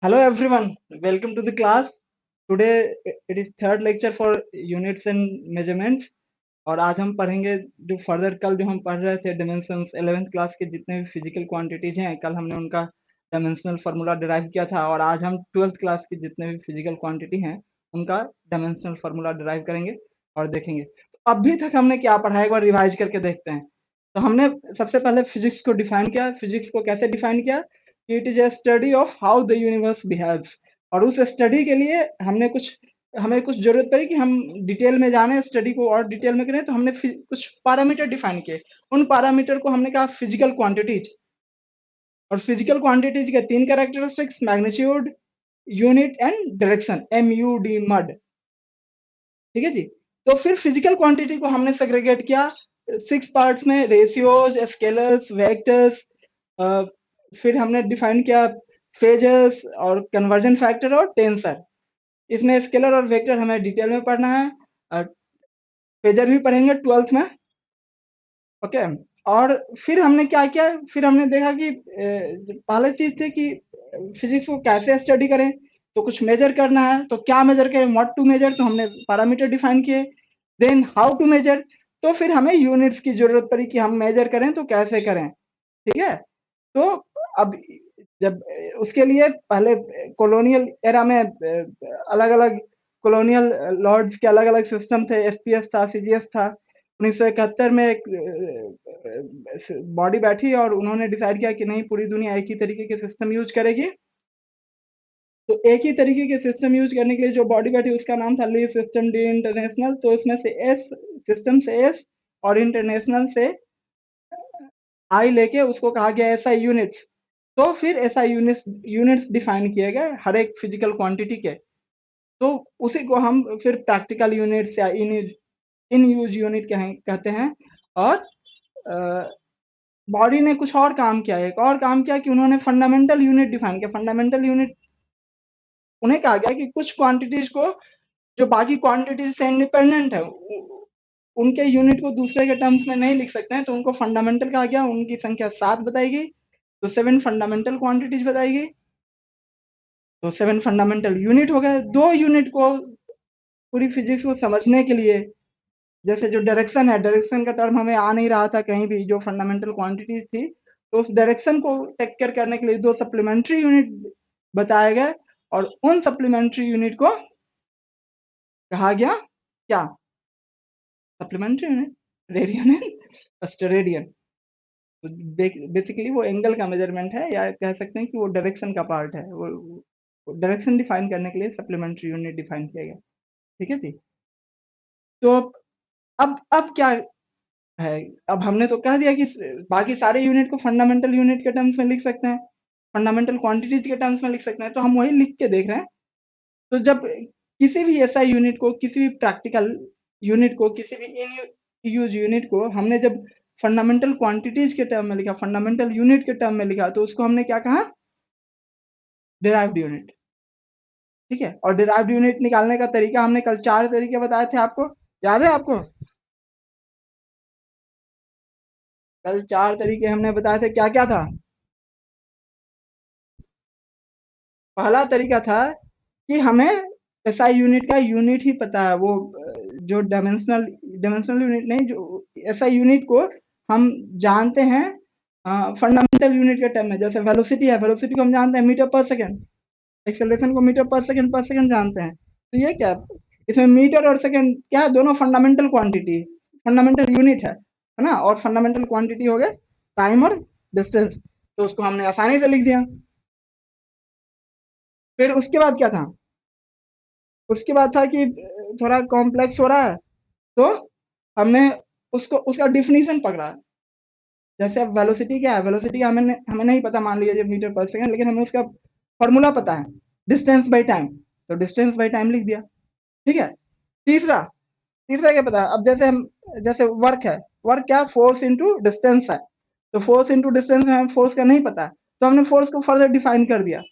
Hello everyone, welcome to the class. Today it is third lecture for units and measurements और आज हम पढ़ेंगे जो फर्दर कल जो हम पढ़ रहे थे डायमेंशंस 11th क्लास के जितने भी फिजिकल क्वांटिटीज हैं कल हमने उनका डायमेंशनल फार्मूला डिराइव किया था और आज हम 12th क्लास की जितने भी फिजिकल क्वांटिटी हैं उनका डायमेंशनल फार्मूला डिराइव करेंगे और देखेंगे। तो अभी तक हमने क्या पढ़ा है एक बार रिवाइज करके देखते हैं। तो हमने सबसे पहले फिजिक्स को डिफाइन किया। फिजिक्स को कैसे डिफाइन किया? It is a study of how the universe behaves. और उस स्टडी के लिए हमें कुछ जरूरत पड़ी कि हम डिटेल में जाने, स्टडी को और डिटेल में करें। तो हमने कुछ पैरामीटर डिफाइन किए। उन पैरामीटर को हमने कहा फिजिकल क्वांटिटीज। और फिजिकल क्वांटिटीज के तीन characteristics, magnitude, unit and direction, MUD mud. ठीक है जी। तो फिर फिजिकल क्वांटिटी को हमने सेग्रीगेट किया 6 पार्ट्स में, रेशियोज, स्केलर्स, वेक्टर्स। फिर हमने डिफाइन किया फेजर्स और कन्वर्जन फैक्टर और टेंसर। इसमें स्केलर और वेक्टर हमें डिटेल में पढ़ना है। फेजर भी पढ़ेंगे 12th में। ओके। और फिर हमने क्या किया? फिर हमने देखा कि पहले चीज थी कि फिजिक्स को कैसे स्टडी करें। तो कुछ मेजर करना है, तो क्या मेजर करें, व्हाट टू मेजर। तो हमने पैरामीटर डिफाइन किए। Then how to measure. तो फिर हमें यूनिट्स की जरूरत पड़ी कि हम मेजर करें तो कैसे करें। ठीक है। तो अब जब उसके लिए पहले कॉलोनियल एरा में अलग अलग कॉलोनियल लॉर्ड्स के अलग अलग सिस्टम थे। FPS था, CGS था। 1971 में एक बॉडी बैठी और उन्होंने डिसाइड किया कि नहीं, पूरी दुनिया एक ही तरीके के सिस्टम यूज करेगी। तो एक ही तरीके के सिस्टम यूज करने के लिए जो बॉडी बैठी उसका नाम था ली सिस्टम डी इंटरनेशनल। तो इसमें से एस, सिस्टम से एस और इंटरनेशनल से आई लेके उसको कहा गया SI यूनिट्स। तो फिर SI यूनिट्स डिफाइन किए गए हर एक फिजिकल क्वांटिटी के। तो उसी को हम फिर प्रैक्टिकल यूनिट्स या इन यूज यूनिट कहते हैं। और बॉडी ने कुछ और काम किया, एक और काम किया कि उन्होंने फंडामेंटल यूनिट डिफाइन किया। फंडामेंटल यूनिट उन्हें कहा गया कि कुछ क्वांटिटीज को जो बाकी क्वांटिटीज से इंडिपेंडेंट है उनके यूनिट को दूसरे के टर्म्स में नहीं लिख सकते हैं, तो उनको फंडामेंटल कहा गया। उनकी संख्या 7 बताई गई। तो 7 फंडामेंटल क्वांटिटीज बताई गई। तो 7 फंडामेंटल यूनिट हो गए। दो यूनिट को पूरी फिजिक्स को समझने के लिए, जैसे जो डायरेक्शन है, डायरेक्शन का टर्म हमें आ नहीं रहा था कहीं भी जो फंडामेंटल क्वांटिटीज थी। तो उस डायरेक्शन को टेक केयर करने के लिए दो सप्लीमेंट्री यूनिट बताए गए। और उन सप्लीमेंट्री यूनिट को कहा गया क्या? Supplementary unit radian and steradian. तो बेसिकली वो एंगल का मेजरमेंट है, या कह सकते हैं कि वो डायरेक्शन का पार्ट है। वो डायरेक्शन डिफाइन करने के लिए सप्लीमेंट्री यूनिट डिफाइन किया गया। ठीक है जी। तो अब क्या है? अब हमने तो कह दिया कि बाकी सारे यूनिट को फंडामेंटल यूनिट के टर्म्स में लिख सकते हैं, फंडामेंटल क्वांटिटीज के टर्म्स में लिख सकते हैं। तो हम वही लिख के देख रहे हैं। तो जब किसी भी SI यूनिट को, किसी भी प्रैक्टिकल यूनिट को, किसी भी इन यूज यूनिट को हमने जब फंडामेंटल क्वांटिटीज के टर्म में लिखा, फंडामेंटल यूनिट के टर्म में लिखा, तो उसको हमने क्या कहा? Derived unit. ठीक है। और डिराइव्ड यूनिट निकालने का तरीका हमने कल 4 तरीके बताए थे, आपको याद है? आपको कल 4 तरीके हमने बताए थे, क्या क्या था? पहला तरीका था कि हमें SI यूनिट का यूनिट ही पता है, वो जो डायमेंशनल यूनिट नहीं, जो SI यूनिट को हम जानते हैं फंडामेंटल यूनिट के टर्म में। जैसे वेलोसिटी है, वेलोसिटी को हम जानते हैं मीटर पर सेकंड, एक्सेलरेशन को मीटर पर सेकंड जानते हैं। तो ये क्या, इसमें मीटर और सेकंड क्या है? दोनों फंडामेंटल क्वांटिटी, फंडामेंटल यूनिट है ना। और फंडामेंटल क्वांटिटी हो गए टाइम और डिस्टेंस। तो उसको हमने आसानी से लिख दिया। फिर उसके बाद क्या था? उसके बाद था कि थोड़ा कॉम्प्लेक्स हो रहा है, तो हमने उसको उसका डिफिनीशन पकड़ा। जैसे अब वेलोसिटी क्या है? वेलोसिटी हमें हमें नहीं पता, मान लीजिए मीटर पर सेकंड, लेकिन हमें उसका फॉर्मूला पता है, डिस्टेंस बाई टाइम। तो डिस्टेंस बाई टाइम लिख दिया। ठीक है। तीसरा तीसरा क्या पता है? अब जैसे वर्क है, वर्क क्या? फोर्स इंटू डिस्टेंस है। तो फोर्स इंटू डिस्टेंस में हमें फोर्स का नहीं पता है, तो हमने फोर्स को फर्दर डिफाइन कर दिया।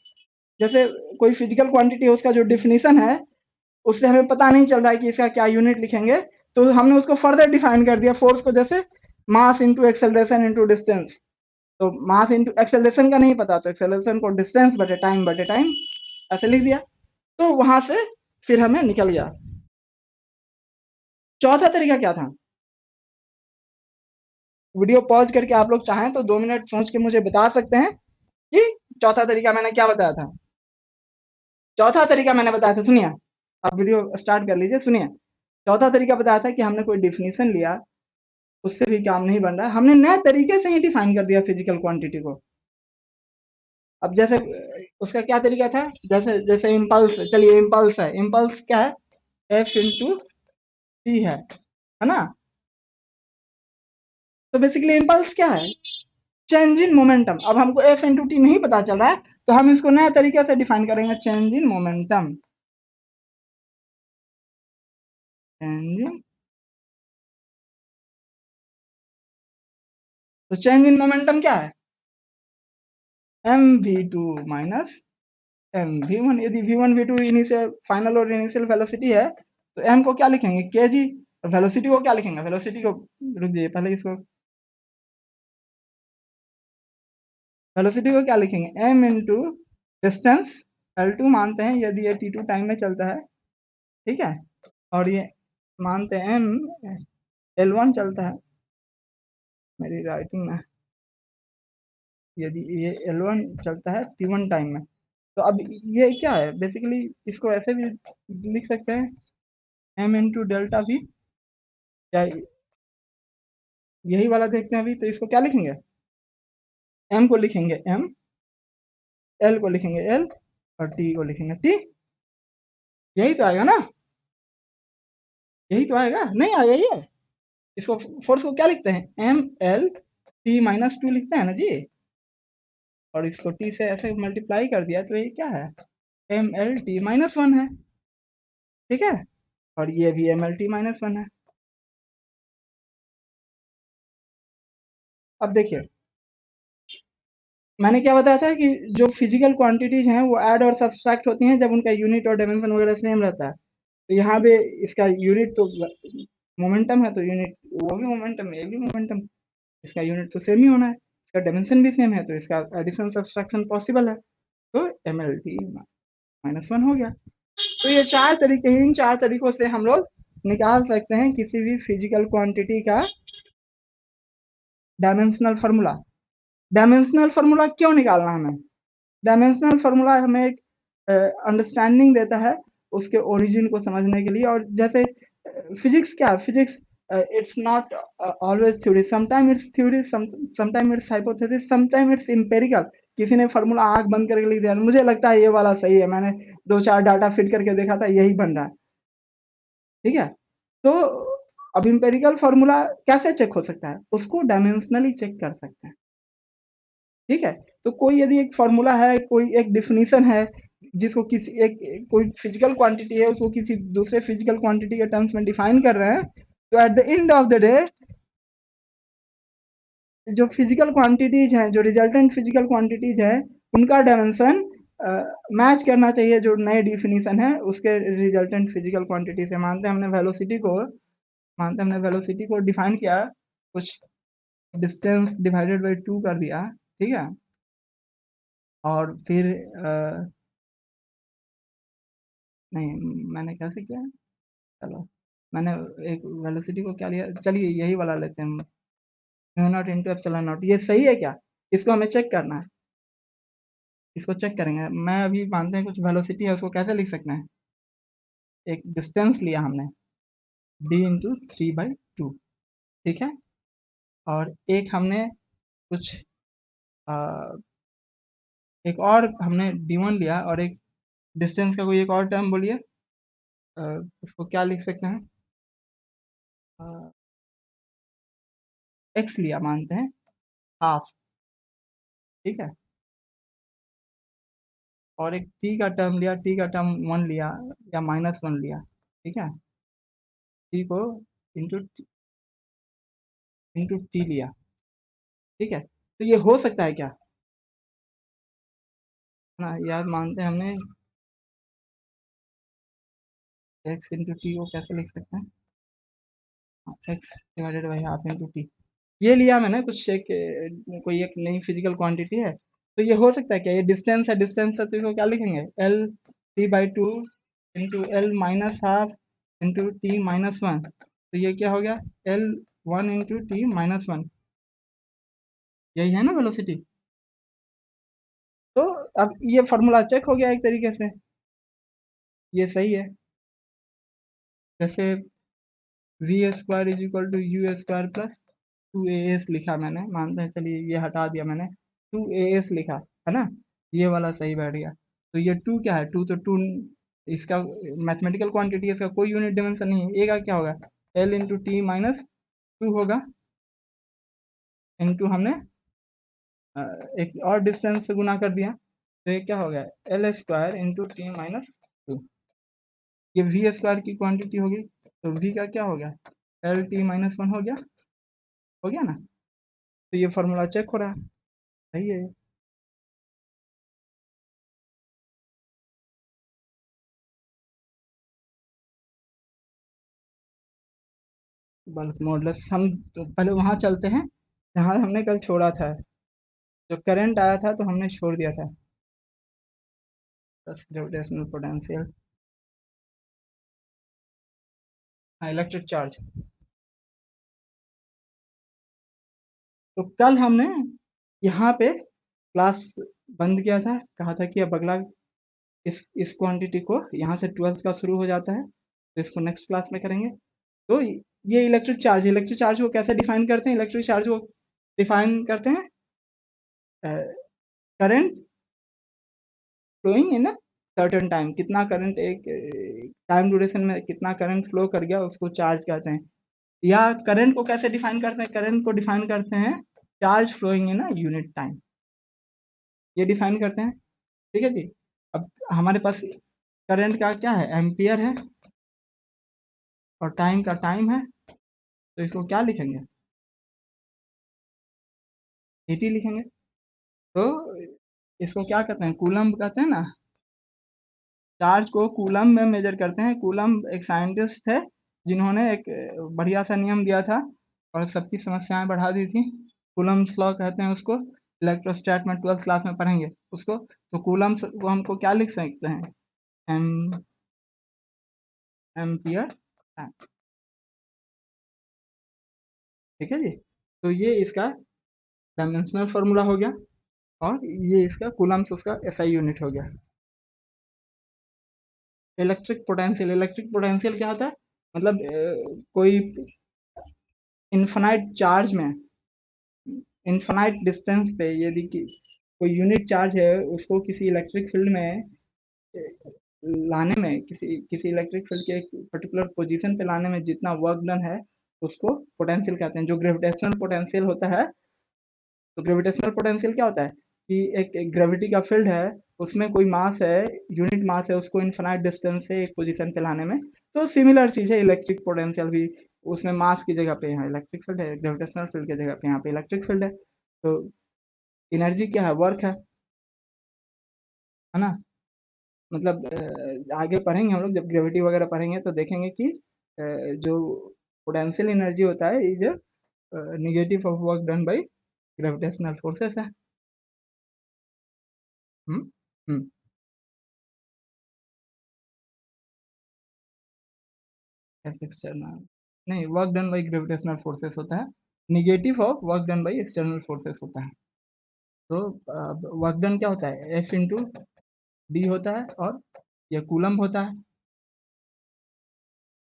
जैसे कोई फिजिकल क्वांटिटी है, उसका जो डिफिनीशन है उससे हमें पता नहीं चल रहा है कि इसका क्या यूनिट लिखेंगे। तो हमने उसको फर्दर डिफाइन कर दिया फोर्स को, जैसे मास इंटू एक्सेलरेशन इंटू डिस्टेंस। तो मास इंटू एक्सेलरेशन का नहीं पता, तो एक्सेलरेशन को डिस्टेंस बटे टाइम ऐसे लिख दिया। तो वहां से फिर हमें निकल गया। चौथा तरीका क्या था? वीडियो पॉज करके आप लोग चाहें तो 2 मिनट सोच के मुझे बता सकते हैं कि चौथा तरीका मैंने क्या बताया था। चौथा तरीका मैंने बताया था, सुनिए, आप वीडियो स्टार्ट कर लीजिए, सुनिए। चौथा तरीका बताया था कि हमने कोई डिफिनीशन लिया, उससे भी काम नहीं बन रहा, हमने नए तरीके से ही डिफाइन कर दिया फिजिकल क्वांटिटी को। अब जैसे उसका क्या तरीका था, जैसे जैसे इम्पल्स, चलिए इम्पल्स है, इम्पल्स क्या है, एफ इंटू टी है ना। तो बेसिकली इम्पल्स क्या है, चेंज इन मोमेंटम। अब हमको एफ इंटू टी नहीं पता चल रहा है, तो हम इसको नए तरीके से डिफाइन करेंगे, चेंज इन मोमेंटम। चेंज, तो चेंज इन मोमेंटम क्या है, M V two minus M V one. यदि V one V two initial final और इनिशियल वेलोसिटी है, तो एम को क्या लिखेंगे, के जी। वेलोसिटी को क्या लिखेंगे, वेलोसिटी को, रुक जाइए पहले इसको, वेलोसिटी को क्या लिखेंगे, M into distance L two मानते हैं यदि ये टी टू टाइम में चलता है, ठीक है। और ये मानते हैं एम एल वन चलता है, मेरी राइटिंग में, यदि ये एल वन चलता है टी वन टाइम में। तो अब ये क्या है, बेसिकली इसको ऐसे भी लिख सकते हैं, एम इंटू डेल्टा वी, या यही वाला देखते हैं अभी, तो इसको क्या लिखेंगे, एम को लिखेंगे एम, एल को लिखेंगे एल, और टी को लिखेंगे टी। यही तो आएगा ना, यही तो आएगा, नहीं आएगा ये। इसको फोर्स को क्या लिखते हैं, M L T minus two लिखते हैं ना जी, और इसको टी से ऐसे मल्टीप्लाई कर दिया, तो ये क्या है, M L T minus one है, ठीक है। और ये भी M L T minus one है। अब देखिए, मैंने क्या बताया था कि जो फिजिकल क्वांटिटीज हैं वो ऐड और सब्सट्रैक्ट होती हैं जब उनका यूनिट और डायमेंशन वगैरह सेम रहता है। तो यहाँ पे इसका यूनिट तो मोमेंटम है, तो यूनिट वो भी मोमेंटम है, ये भी मोमेंटम, इसका यूनिट तो सेम ही होना है, इसका डायमेंशन भी सेम है, तो इसका एडिशन सब्सट्रैक्शन पॉसिबल है। तो M L T minus one हो गया। तो ये चार तरीके हैं, इन चार तरीकों से हम लोग निकाल सकते हैं किसी भी फिजिकल क्वांटिटी का डायमेंशनल फार्मूला। डायमेंशनल फार्मूला क्यों निकालना है हमें, डायमेंशनल फार्मूला हमें एक अंडरस्टैंडिंग देता है उसके ओरिजिन को समझने के लिए। और जैसे फिजिक्स क्या है, physics it's not always theory, sometime it's theory, sometime it's hypothesis, sometime it's empirical. किसी ने फार्मूला आंख बंद करके लिख दिया, मुझे लगता है ये वाला सही है, मैंने दो चार डाटा फिट करके देखा था, यही बन रहा है, ठीक है। तो अब एम्पिरिकल फार्मूला कैसे चेक हो सकता है, उसको डायमेंशनली चेक कर सकते हैं, ठीक है। तो कोई यदि एक फॉर्मूला है, कोई एक डिफिनीशन है, जिसको किसी एक कोई फिजिकल क्वांटिटी है उसको किसी दूसरे फिजिकल क्वांटिटी के टर्म्स में डिफाइन कर रहे हैं, तो at the end of the day जो फिजिकल क्वांटिटीज हैं, जो रिजल्टेंट फिजिकल क्वांटिटीज है, उनका डायमेंशन मैच करना चाहिए जो नए डिफिनीशन है उसके रिजल्टेंट फिजिकल क्वांटिटी से। मानते हैं हमने वेलोसिटी को डिफाइन किया, कुछ डिस्टेंस डिवाइडेड बाई टू कर दिया, ठीक है। और फिर नहीं, मैंने कैसे किया है? चलो, मैंने एक वेलोसिटी को क्या लिया, चलिए यही वाला लेते हैं, mu naught into epsilon naught. ये सही है क्या, इसको हमें चेक करना है, इसको चेक करेंगे। मैं अभी मानते हैं कुछ वेलोसिटी है, उसको कैसे लिख सकते हैं, एक डिस्टेंस लिया हमने D into three by two, ठीक है। और एक हमने कुछ आ, एक और हमने डी वन लिया, और एक डिस्टेंस का कोई एक और टर्म बोलिए, अ, उसको क्या लिख सकते हैं, एक्स लिया मानते हैं, हाफ, ठीक है। और एक टी का टर्म लिया, टी का टर्म वन लिया या माइनस वन लिया, ठीक है। टी को इंटू इंटू टी लिया, ठीक है। तो ये हो सकता है क्या, ना यार, मानते हैं हमने एक्स इंटू टी को कैसे लिख सकते हैं, x divided by half into T. ये लिया मैंने कुछ एक कोई एक नई फिजिकल क्वांटिटी है, तो ये हो सकता है क्या, ये डिस्टेंस है तो इसको क्या लिखेंगे, L T by two into L minus half into T minus one, तो ये क्या हो गया, L one into T minus one, यही है ना वेलोसिटी। तो अब ये फार्मूला चेक हो गया एक तरीके से, ये सही है। जैसे v square is equal to you square plus two A s लिखा मैंने, मानते हैं, चलिए ये हटा दिया मैंने, टू ए एस लिखा है ना, ये वाला सही बैठ गया। तो ये टू क्या है, टू तो टू इसका मैथमेटिकल क्वांटिटी है, इसका कोई यूनिट डिमेंशन नहीं है। ए का क्या होगा, L into T minus to होगा, इंटू हमने एक और डिस्टेंस से गुना कर दिया, तो ये क्या हो गया, L square into T minus to, ये वी स्क्वायर की क्वांटिटी होगी, तो वी का क्या हो गया, एल टी माइनस वन हो गया ना। तो ये फार्मूला चेक हो रहा है, सही है। बल्क मॉडुलस, हम तो पहले वहाँ चलते हैं जहाँ हमने कल छोड़ा था, जो करंट आया था तो हमने छोड़ दिया था, बस ग्रेविटेशनल पोटेंशियल, हाँ इलेक्ट्रिक चार्ज। तो कल हमने यहाँ पे क्लास बंद किया था, कहा था कि अब अगला इस क्वांटिटी को यहाँ से 12th का शुरू हो जाता है, तो इसको नेक्स्ट क्लास में करेंगे। तो ये इलेक्ट्रिक चार्ज को कैसे डिफाइन करते हैं, इलेक्ट्रिक चार्ज को डिफाइन करते हैं current flowing in a certain time, कितना करंट एक टाइम ड्यूरेशन में कितना करंट फ्लो कर गया उसको चार्ज कहते हैं। या करंट को कैसे डिफाइन करते हैं, करंट को डिफाइन करते हैं charge flowing in a unit time, ये डिफाइन करते हैं। ठीक है जी। अब हमारे पास करंट का क्या है, एम्पियर है, और टाइम का टाइम है, तो इसको क्या लिखेंगे, एटी लिखेंगे। तो इसको क्या कहते हैं, कूलम्ब कहते हैं ना, चार्ज को कूलम में मेजर करते हैं। कूलम एक साइंटिस्ट थे जिन्होंने एक बढ़िया सा नियम दिया था और सबकी समस्याएं बढ़ा दी थी, कूलम्स लॉ कहते हैं उसको, इलेक्ट्रोस्टैट में 12th क्लास में पढ़ेंगे उसको। तो कूलम्स वो हमको क्या लिख सकते हैं, एम एम्पियर टाइम, ठीक है जी। तो ये इसका डायमेंशनल फार्मूला हो गया, और ये इसका कूलम्स उसका एसआई यूनिट हो गया। इलेक्ट्रिक पोटेंशियल क्या होता है, मतलब कोई इन्फिनाइट चार्ज में, इन्फिनाइट डिस्टेंस पे यदि कोई यूनिट चार्ज है, उसको किसी इलेक्ट्रिक फील्ड में लाने में, किसी इलेक्ट्रिक फील्ड के एक पर्टिकुलर पोजीशन पे लाने में जितना वर्क डन है, उसको पोटेंशियल कहते हैं। जो ग्रेविटेशनल पोटेंशियल होता है, तो ग्रेविटेशनल पोटेंशियल क्या होता है कि एक ग्रेविटी का फील्ड है, उसमें कोई मास है, यूनिट मास है, उसको इन्फिनाइट डिस्टेंस से एक पोजीशन पे लाने में। तो सिमिलर चीज है इलेक्ट्रिक पोटेंशियल भी, उसमें मास की जगह पे यहाँ इलेक्ट्रिक फील्ड है, ग्रेविटेशनल फील्ड की जगह पे यहाँ पे इलेक्ट्रिक फील्ड है। तो एनर्जी क्या है, वर्क है ना। मतलब आगे पढ़ेंगे हम लोग, जब ग्रेविटी वगैरह पढ़ेंगे तो देखेंगे कि जो पोटेंशियल एनर्जी होता है is negative of work done by gravitational forces है। हम्म हम्म एक्सटर्नल नहीं, work done by gravitational forces होता है, negative of work done by external forces होता है। तो वर्क डन क्या होता है, एफ इंटू डी होता है, और यह कूलम होता है।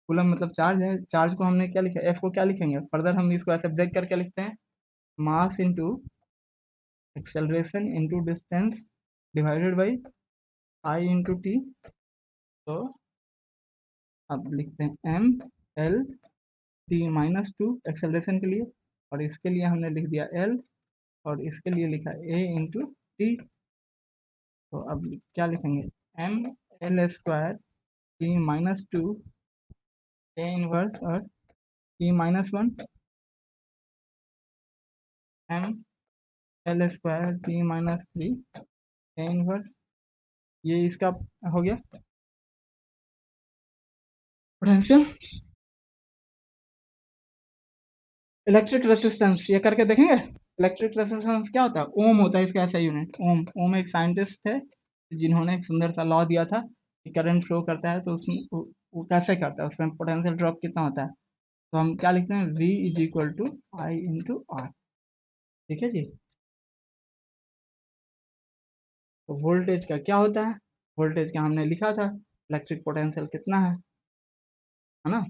कूलम मतलब चार्ज है, चार्ज को हमने क्या लिखा, एफ को क्या लिखेंगे, फर्दर हम इसको ऐसे ब्रेक करके लिखते हैं, mass into acceleration into distance divided by I into T. तो अब लिखते हैं M L T minus two acceleration के लिए, और इसके लिए हमने लिख दिया एल, और इसके लिए लिखा ए इंटू टी। तो अब क्या लिखेंगे, M L square T minus two A inverse और T minus one, M L square T minus three A inverse, ये इसका हो गया पोटेंशियल। इलेक्ट्रिक रेसिस्टेंस ये करके देखेंगे। इलेक्ट्रिक रेजिस्टेंस क्या होता है? ओम होता है इसका ऐसा यूनिट, ओम। ओम एक साइंटिस्ट थे जिन्होंने एक सुंदर सा लॉ दिया था कि करंट फ्लो करता है तो उसमें वो कैसे करता है, उसमें पोटेंशियल ड्रॉप कितना होता है। तो हम क्या लिखते हैं, V is equal to I into R. ठीक है जी। तो वोल्टेज का क्या होता है, वोल्टेज का हमने लिखा था, इलेक्ट्रिक पोटेंशियल कितना है ना?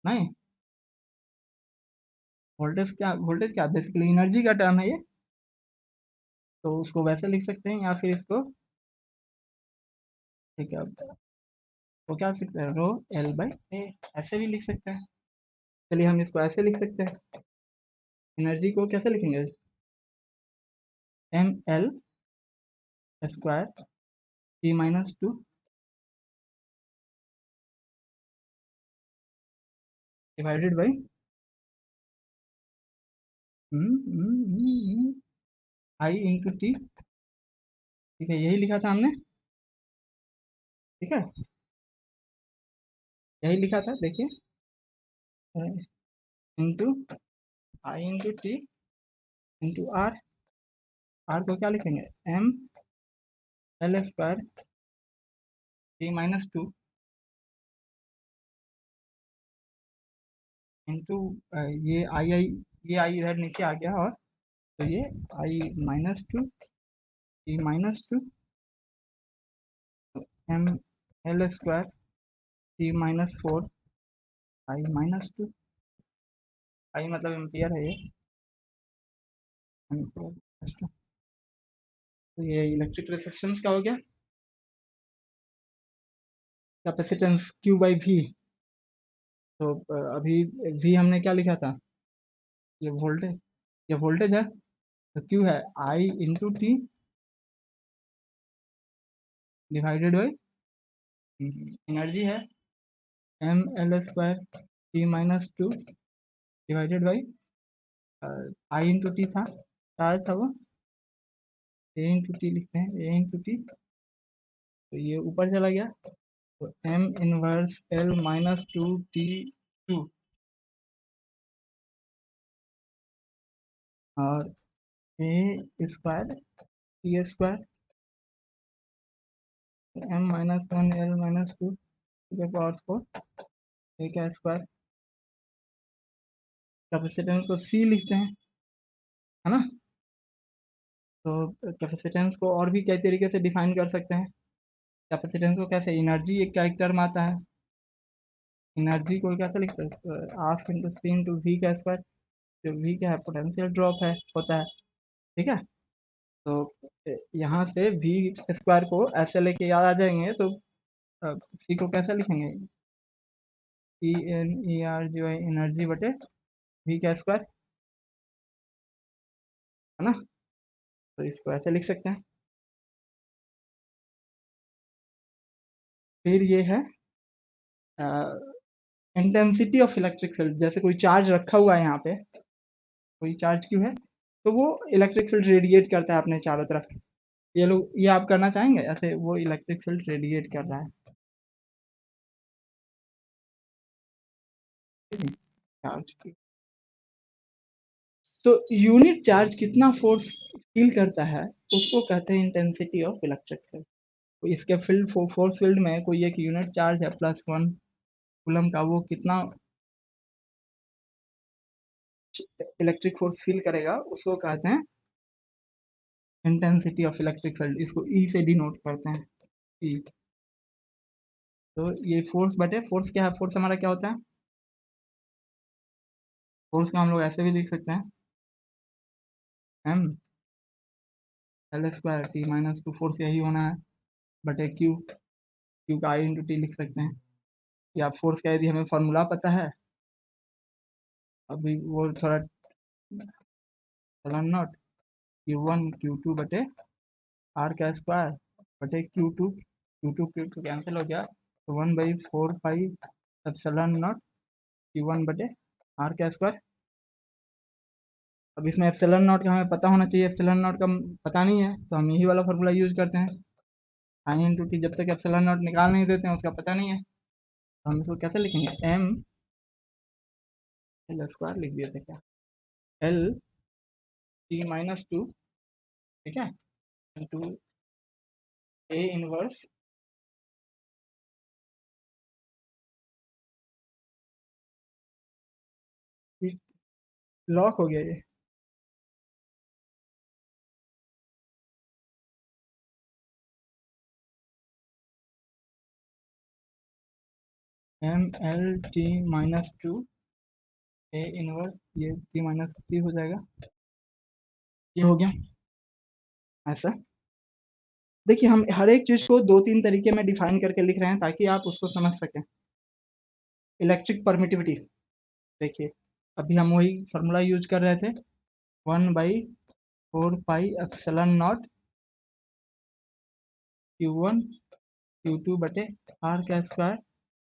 नहीं, वोल्टेज क्या बेसिकली एनर्जी का टर्म है ये। तो उसको वैसे लिख सकते हैं या फिर इसको, ठीक है, तो क्या लिख सकते हैं, रो एल बाई ए, ऐसे भी लिख सकते हैं। चलिए हम इसको ऐसे लिख सकते हैं, एनर्जी को कैसे लिखेंगे, M L square T minus two divided by I into T. ठीक है, यही लिखा था हमने। ठीक है, यही लिखा था, देखिए, into I into T into R. R को क्या लिखेंगे, M L square T minus two into ये आई इधर नीचे आ गया, और तो ये I minus two T minus two M L square T minus four I minus two. I मतलब एम्पियर है ये, एम्पियर। तो ये इलेक्ट्रिक रेजिस्टेंस का हो गया, कैपेसिटेंस Q बाई V। तो अभी V हमने क्या लिखा था, ये वोल्टेज, ये वोल्टेज है, तो Q है I into T divided by energy है M L square T minus two divided by I into T था, चार्ज था वो, ए इंटू टी लिखते हैं, ए इंटू टी। तो ये ऊपर चला गया, तो M inverse L minus two T two, और A square T square M minus one L minus two के पावर फोर, ए का स्क्वायर। कैपेसिटेंस को सी लिखते हैं, है ना? तो कैपेसिटेंस को और भी कई तरीके से डिफाइन कर सकते हैं। कैपेसिटेंस को कैसे, एनर्जी एक का एक टर्म आता है, एनर्जी को कैसे लिखते हैं, half into C into V का स्क्वायर। जो वी क्या है, पोटेंशियल ड्रॉप है, होता है। ठीक है, तो यहाँ से वी स्क्वायर को ऐसे लेके याद आ जाएंगे, तो सी को कैसे लिखेंगे, ई एन ई आर जो है एनर्जी बटे वी का स्क्वायर, है ना? तो इसको ऐसे लिख सकते हैं। फिर ये है इंटेंसिटी ऑफ इलेक्ट्रिक फील्ड। जैसे कोई चार्ज रखा हुआ है यहाँ पे, कोई चार्ज क्यों है, तो वो इलेक्ट्रिक फील्ड रेडिएट करता है अपने चारों तरफ। ये आप करना चाहेंगे ऐसे, वो इलेक्ट्रिक फील्ड रेडिएट कर रहा है, चार्ज की। तो यूनिट चार्ज कितना फोर्स फील करता है, उसको कहते हैं इंटेंसिटी ऑफ इलेक्ट्रिक फील्ड। तो इसके फील्ड फोर्स फील्ड में कोई एक यूनिट चार्ज है +1 कूलम का, वो कितना इलेक्ट्रिक फोर्स फील करेगा, उसको कहते हैं इंटेंसिटी ऑफ इलेक्ट्रिक फील्ड। इसको ई से डिनोट करते हैं, ई। तो ये फोर्स बटे, फोर्स क्या है, फोर्स हमारा क्या होता है, फोर्स को हम लोग ऐसे भी लिख सकते हैं, M L square T minus two, force यही होना है, बटे क्यू, क्यू का आई इंटू टी लिख सकते हैं। या फोर्स का यदि हमें फॉर्मूला पता है, अभी वो थोड़ा चलन नॉट, Q1 Q2 बटे आर का स्क्वायर बटे Q2 कैंसिल हो गया, तो 1/4 पाई एप्सिलॉन नॉट Q1 बटे आर का स्क्वायर। अब इसमें एप्सिलॉन नॉट का हमें पता होना चाहिए, एप्सिलॉन नॉट का पता नहीं है, तो हम यही वाला फॉर्मूला यूज करते हैं, आई इंटू टी। जब तक एप्सिलॉन नॉट निकाल नहीं देते हैं, उसका पता नहीं है, तो हम इसको कैसे लिखेंगे, एम एल स्क्वायर लिख दिए थे क्या। एल टी माइनस टू, ठीक है, इंटू ए इनवर्स लॉक हो गया ये, M L T minus two A inverse, ये टी माइनस थ्री हो जाएगा, ये हो गया ऐसा। देखिए हम हर एक चीज़ को दो तीन तरीके में डिफाइन करके लिख रहे हैं ताकि आप उसको समझ सकें। इलेक्ट्रिक परमिटिविटी, देखिए अभी हम वही फार्मूला यूज कर रहे थे, 1/4 pi epsilon not Q1 Q2 बटे आर का square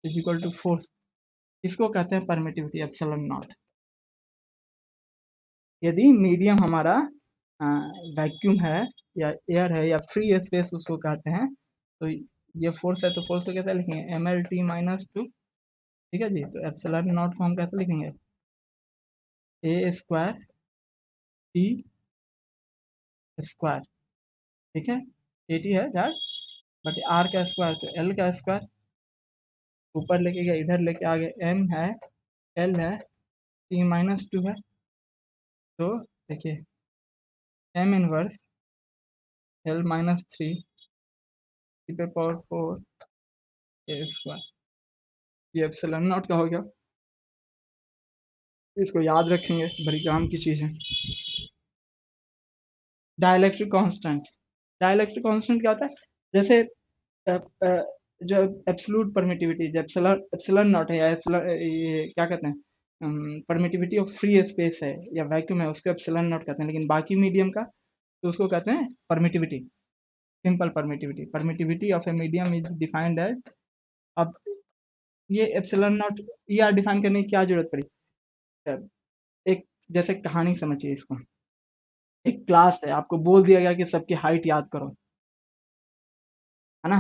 is equal to force, इसको कहते हैं परमिटिविटी एप्सिलॉन नॉट। यदि मीडियम हमारा वैक्यूम है या एयर है या फ्री स्पेस उसको कहते हैं, तो ये फोर्स है तो फोर्स को कैसे लिखेंगे, M L T minus two, ठीक है जी। तो एप्सिलॉन नॉट को हम कैसे लिखेंगे, ए स्क्वायर टी स्क्वायर, ठीक है, ए टी है चार्ज, बट आर का स्क्वायर तो एल का स्क्वायर, ऊपर लेके गए इधर लेके आ गए, एम है एल है टी माइनस टू है, तो देखिए M inverse L minus three T पे पावर फोर ए स्क्वायर, ये एप्सिलॉन नॉट का हो गया। इसको याद रखेंगे, बड़ी काम की चीज़ है। डाइलेक्ट्रिक कांस्टेंट, डाइलेक्ट्रिक कांस्टेंट क्या होता है, जैसे अ, अ, जो एब्सोल्यूट परमिटिविटी, जो एप्सिलॉन एप्सिलॉन नॉट है या एप्सिलॉन, ये क्या कहते हैं, परमिटिविटी ऑफ फ्री स्पेस है या वैक्यूम है, उसको एप्सिलॉन नॉट कहते हैं, लेकिन बाकी मीडियम का तो उसको कहते हैं permittivity, simple permittivity. Permittivity of a medium is defined as, अब ये epsilon naught E R define करने की क्या जरूरत पड़ी, अ, एक जैसे कहानी समझिए इसको, एक क्लास है, आपको बोल दिया गया कि सबकी हाइट याद करो, है ना।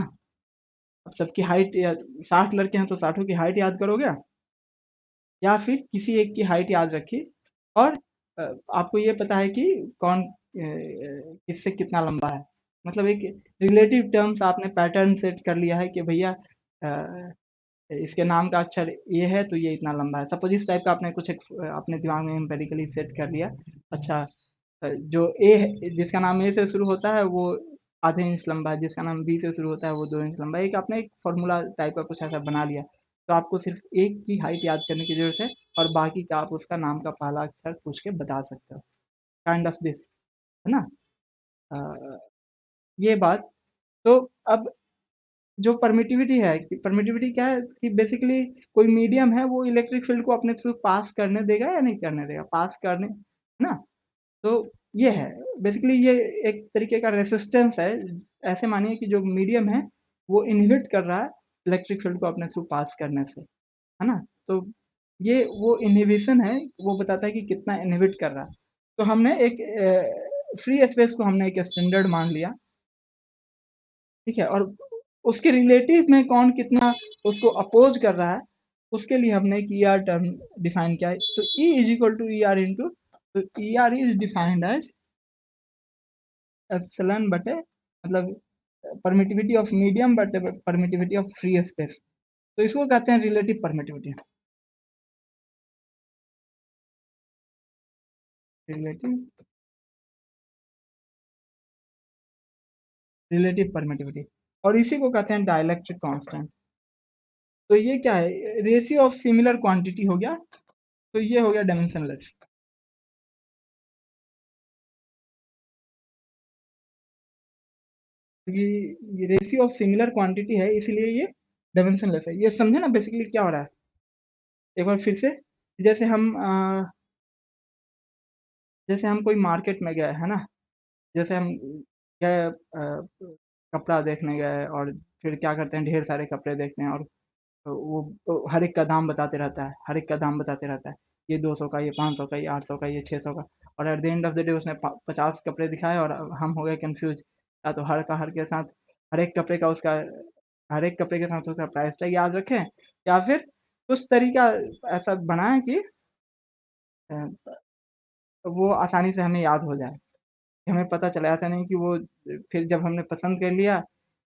अब सबकी हाइट, 60 लड़के हैं तो 60 की हाइट याद करोगे, या फिर किसी एक की हाइट याद रखिए, और आपको ये पता है कि कौन किससे कितना लंबा है, मतलब एक रिलेटिव टर्म्स आपने पैटर्न सेट कर लिया है कि भैया अ, इसके नाम का अक्षर ये है तो ये इतना लंबा है, सपोज इस टाइप का आपने कुछ एक अपने दिमाग में एम्पेरिकली सेट कर लिया। अच्छा, जो ए है, जिसका नाम ए से शुरू होता है वो आधे इंच लंबा है, जिसका नाम बी से शुरू होता है वो 2 इंच लंबा है, एक आपने एक फॉर्मूला टाइप का कुछ ऐसा बना लिया, तो आपको सिर्फ एक की हाइट याद करने की जरूरत है, और बाकी का आप उसका नाम का पहला अक्षर पूछ के बता सकते हो, काइंड ऑफ दिस, है ना। अ, ये बात, तो अब जो परमिटिविटी है, कि परमिटिविटी क्या है कि बेसिकली कोई मीडियम है वो इलेक्ट्रिक फील्ड को अपने थ्रू पास करने देगा या नहीं करने देगा, पास करने, है ना। तो ये है बेसिकली, ये एक तरीके का रेसिस्टेंस है। ऐसे मानिए कि जो मीडियम है वो इनहिबिट कर रहा है इलेक्ट्रिक फील्ड को अपने थ्रू पास करने से, है ना। तो ये वो इनहिबिशन है, वो बताता है कि कितना इनहिबिट कर रहा है। तो हमने एक फ्री स्पेस को हमने एक स्टैंडर्ड मान लिया, ठीक है, और उसके रिलेटिव में कौन कितना उसको अपोज कर रहा है, उसके लिए हमने एक ई आर टर्म डिफाइन किया है, तो E is equal to E R into, तो E R is defined as epsilon बटे, मतलब परमिटिविटी ऑफ मीडियम बटे परमिटिविटी ऑफ फ्री स्पेस, तो इसको कहते हैं relative permittivity, relative relative permittivity, और इसी को कहते हैं डाइलेक्ट्रिक कांस्टेंट। तो ये क्या है, रेशियो ऑफ सिमिलर क्वांटिटी हो गया, तो ये हो गया डायमेंशनलेस, ये रेशियो ऑफ सिमिलर क्वांटिटी है इसलिए ये डायमेंशनलेस है। ये समझे ना बेसिकली क्या हो रहा है, एक बार फिर से, जैसे हम जैसे हम कोई मार्केट में गए, है ना, जैसे हम गए कपड़ा देखने गए, और फिर क्या करते हैं, ढेर सारे कपड़े देखते हैं, और वो हर एक का दाम बताते रहता है, हर एक का दाम बताते रहता है, ये 200 का, ये 500 का, ये 800 का, ये 600 का, और at the end of the day उसने 50 कपड़े दिखाए और हम हो गए कंफ्यूज, या तो हर का हर के साथ, हर एक कपड़े का उसका, हर एक कपड़े के साथ उसका प्राइस टैग याद रखें, या फिर कुछ तरीका ऐसा बनाएं कि वो आसानी से हमें याद हो जाए, हमें पता चला। ऐसा नहीं कि वो फिर जब हमने पसंद कर लिया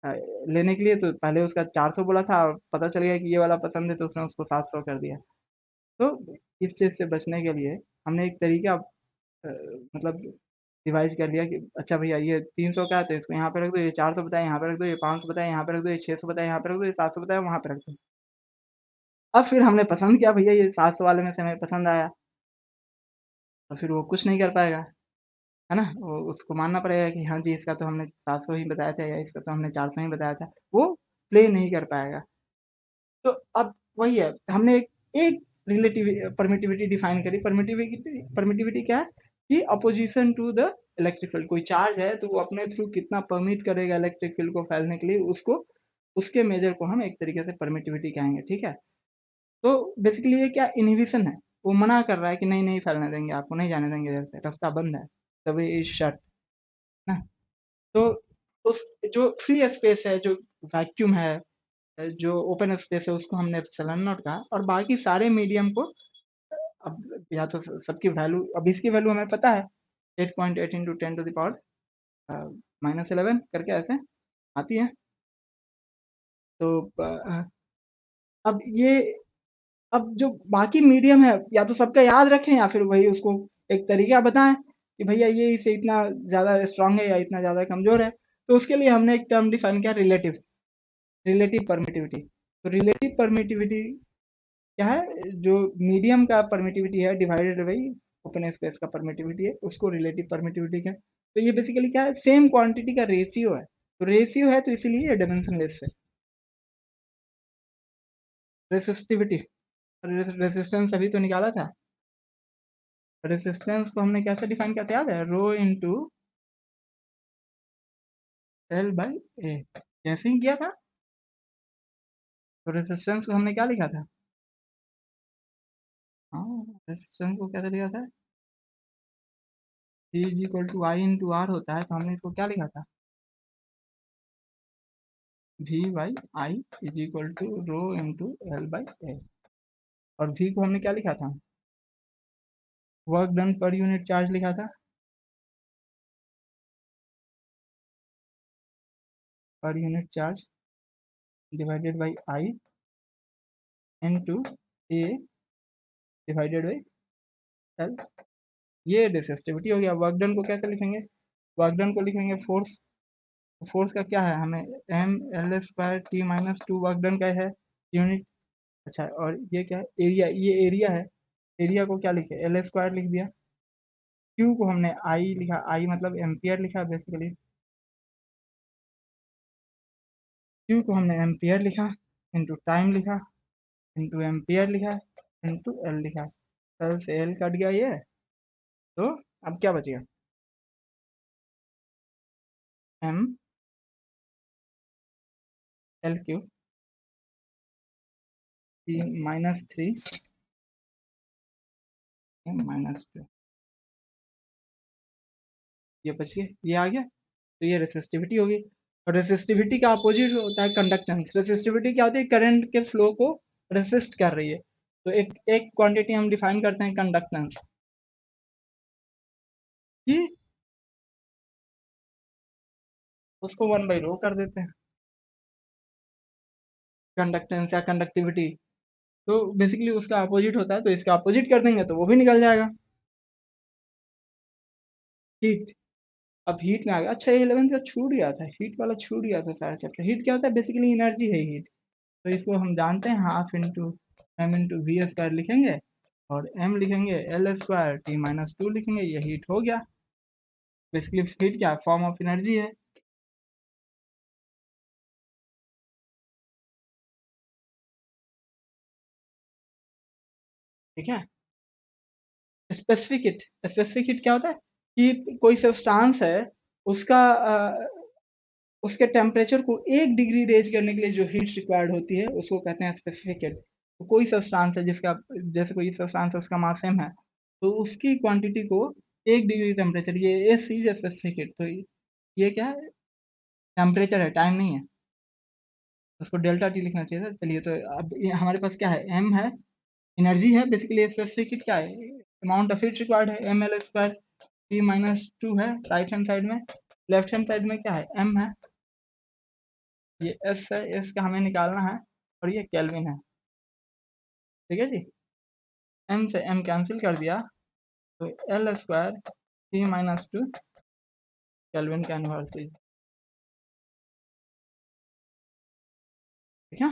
अ, लेने के लिए, तो पहले उसका 400 बोला था और पता चल गया कि ये वाला पसंद है, तो उसने उसको 700 कर दिया। तो इस चीज़ से बचने के लिए हमने एक तरीका मतलब डिवाइस कर लिया कि अच्छा भैया ये 300 का है तो इसको यहाँ पे रख दो, ये 400 बताए यहाँ पे रख दो, ये 500 बताए यहाँ पे रख दो, ये 600 बताए यहाँ पे रख दो, ये 700 बताए वहाँ पे रख दो। अब फिर हमने पसंद किया भैया, ये 700 वाले में से हमें पसंद आया, तो फिर वो कुछ नहीं कर पाएगा, है ना? वो उसको मानना पड़ेगा कि हाँ जी, इसका तो हमने 700 ही बताया था या इसका तो हमने 400 ही बताया था, वो प्ले नहीं कर पाएगा। तो अब वही है, हमने एक रिलेटिव परमिटिविटी डिफाइन करी। परमिटिविटी क्या है कि opposition to the electric field. कोई चार्ज है तो वो अपने थ्रू कितना परमिट करेगा इलेक्ट्रिक फील्ड को फैलने के लिए, उसको उसके मेजर को हम एक तरीके से परमिटिविटी कहेंगे, ठीक है? तो बेसिकली ये क्या इनहिबिशन है, वो मना कर रहा है कि नहीं नहीं फैलने देंगे, आपको नहीं जाने देंगे, इधर से रास्ता बंद है, तभी इज शट ना। तो उस जो फ्री स्पेस है, जो वैक्यूम है, जो ओपन स्पेस है, उसको हमने एप्सिलॉन नॉट कहा। और बाकी सारे मीडियम को अब या तो सबकी वैल्यू, अब इसकी वैल्यू हमें पता है 8.8 इंटू 10 to the power -11 करके ऐसे आती है। तो अब ये, अब जो बाकी मीडियम है, या तो सबका याद रखें या फिर वही उसको एक तरीका बताएं कि भैया ये इसे इतना ज़्यादा स्ट्रांग है या इतना ज़्यादा कमज़ोर है। तो उसके लिए हमने एक टर्म डिफाइन किया, रिलेटिव रिलेटिव परमिटिविटी। तो रिलेटिव परमिटिविटी क्या है, जो मीडियम का परमिटिविटी है डिवाइडेड बाई ओपन स्पेस का परमिटिविटी है, उसको रिलेटिव परमिटिविटी का। तो ये बेसिकली क्या है, सेम क्वांटिटी का रेशियो है। तो रेशियो है तो इसीलिए ये डायमेंशनलेस है। रेसिस्टिविटी, रेसिस्टेंस अभी तो निकाला था। रेसिस्टेंस को हमने कैसे डिफाइन किया था, याद है? रो इंटू एल बाई ए, कैसे ही किया था। तो रेसिस्टेंस को हमने क्या लिखा था? हाँ, रेसिस्टेंस को कैसे लिखा था? E is equal to I into R होता है, तो हमने इसको क्या लिखा था? V by I is equal to rho into L by A. और वी को हमने क्या लिखा था? Work done per unit charge लिखा था। Per unit charge divided by I into A divided by L. ये रेसिस्टिविटी हो गया। वर्क डन को कैसे लिखेंगे? वर्क डन को लिखेंगे फोर्स। फोर्स का क्या है, हमें M L square T minus two work done का है यूनिट। अच्छा, और ये क्या है? एरिया, ये एरिया है। एरिया को क्या लिखे? एल स्क्वायर लिख दिया। क्यू को हमने आई लिखा, आई मतलब एम्पियर लिखा बेसिकली। क्यू को हमने एम्पियर लिखा, इंटू टाइम लिखा, इंटू एम्पियर लिखा, इंटू एल लिखा। एल से एल कट गया ये। तो अब क्या बचेगा? M L Q T -3 M -2, ये बच गया, ये आ गया। तो ये रेसिस्टिविटी होगी। और रेसिस्टिविटी का अपोजिट होता है कंडक्टेंस। रेसिस्टिविटी क्या होती है? करंट के फ्लो को रेसिस्ट कर रही है। तो एक एक क्वांटिटी हम डिफाइन करते हैं कंडक्टेंस कि उसको 1/ρ कर देते हैं, कंडक्टेंस या कंडक्टिविटी। तो बेसिकली उसका अपोजिट होता है, तो इसका अपोजिट कर देंगे तो वो भी निकल जाएगा। हीट, अब हीट में आ गया। अच्छा, ये 11th का छूट गया था, हीट वाला छूट गया था सारा चैप्टर। हीट क्या होता है? बेसिकली एनर्जी है हीट। तो इसको हम जानते हैं, half into M into V square लिखेंगे, और एम लिखेंगे एल स्क्वायर टी -2 लिखेंगे, ये हीट हो गया। बेसिकली हीट क्या फॉर्म ऑफ एनर्जी है, ठीक है? स्पेसिफिक हीट क्या होता है कि कोई सब्सटेंस है, उसका उसके टेम्परेचर को 1 डिग्री रेज करने के लिए जो हीट रिक्वायर्ड होती है उसको कहते हैं स्पेसिफिक हीट। तो कोई सब्सटेंस है जिसका, जैसे कोई सब्सटेंस है उसका मास m है, तो उसकी क्वांटिटी को 1 डिग्री टेम्परेचर, ये एस इज स्पेसिफिक हीट। तो ये क्या है? टेम्परेचर है, टाइम नहीं है। उसको डेल्टा टी लिखना चाहिए था। चलिए, तो अब ये हमारे पास क्या है? m है, एनर्जी है। बेसिकली स्पेसिफिक हीट क्या है? अमाउंट ऑफ हीट रिक्वायर्ड है M L square T minus two है राइट हैंड साइड में, लेफ्ट हैंड साइड में क्या है एम है, ये एस है, एस का हमें निकालना है और ये केल्विन है। ठीक है जी, एम से एम कैंसिल कर दिया तो L square T minus two kelvin का इनवर्स लीजिए। ठीक है,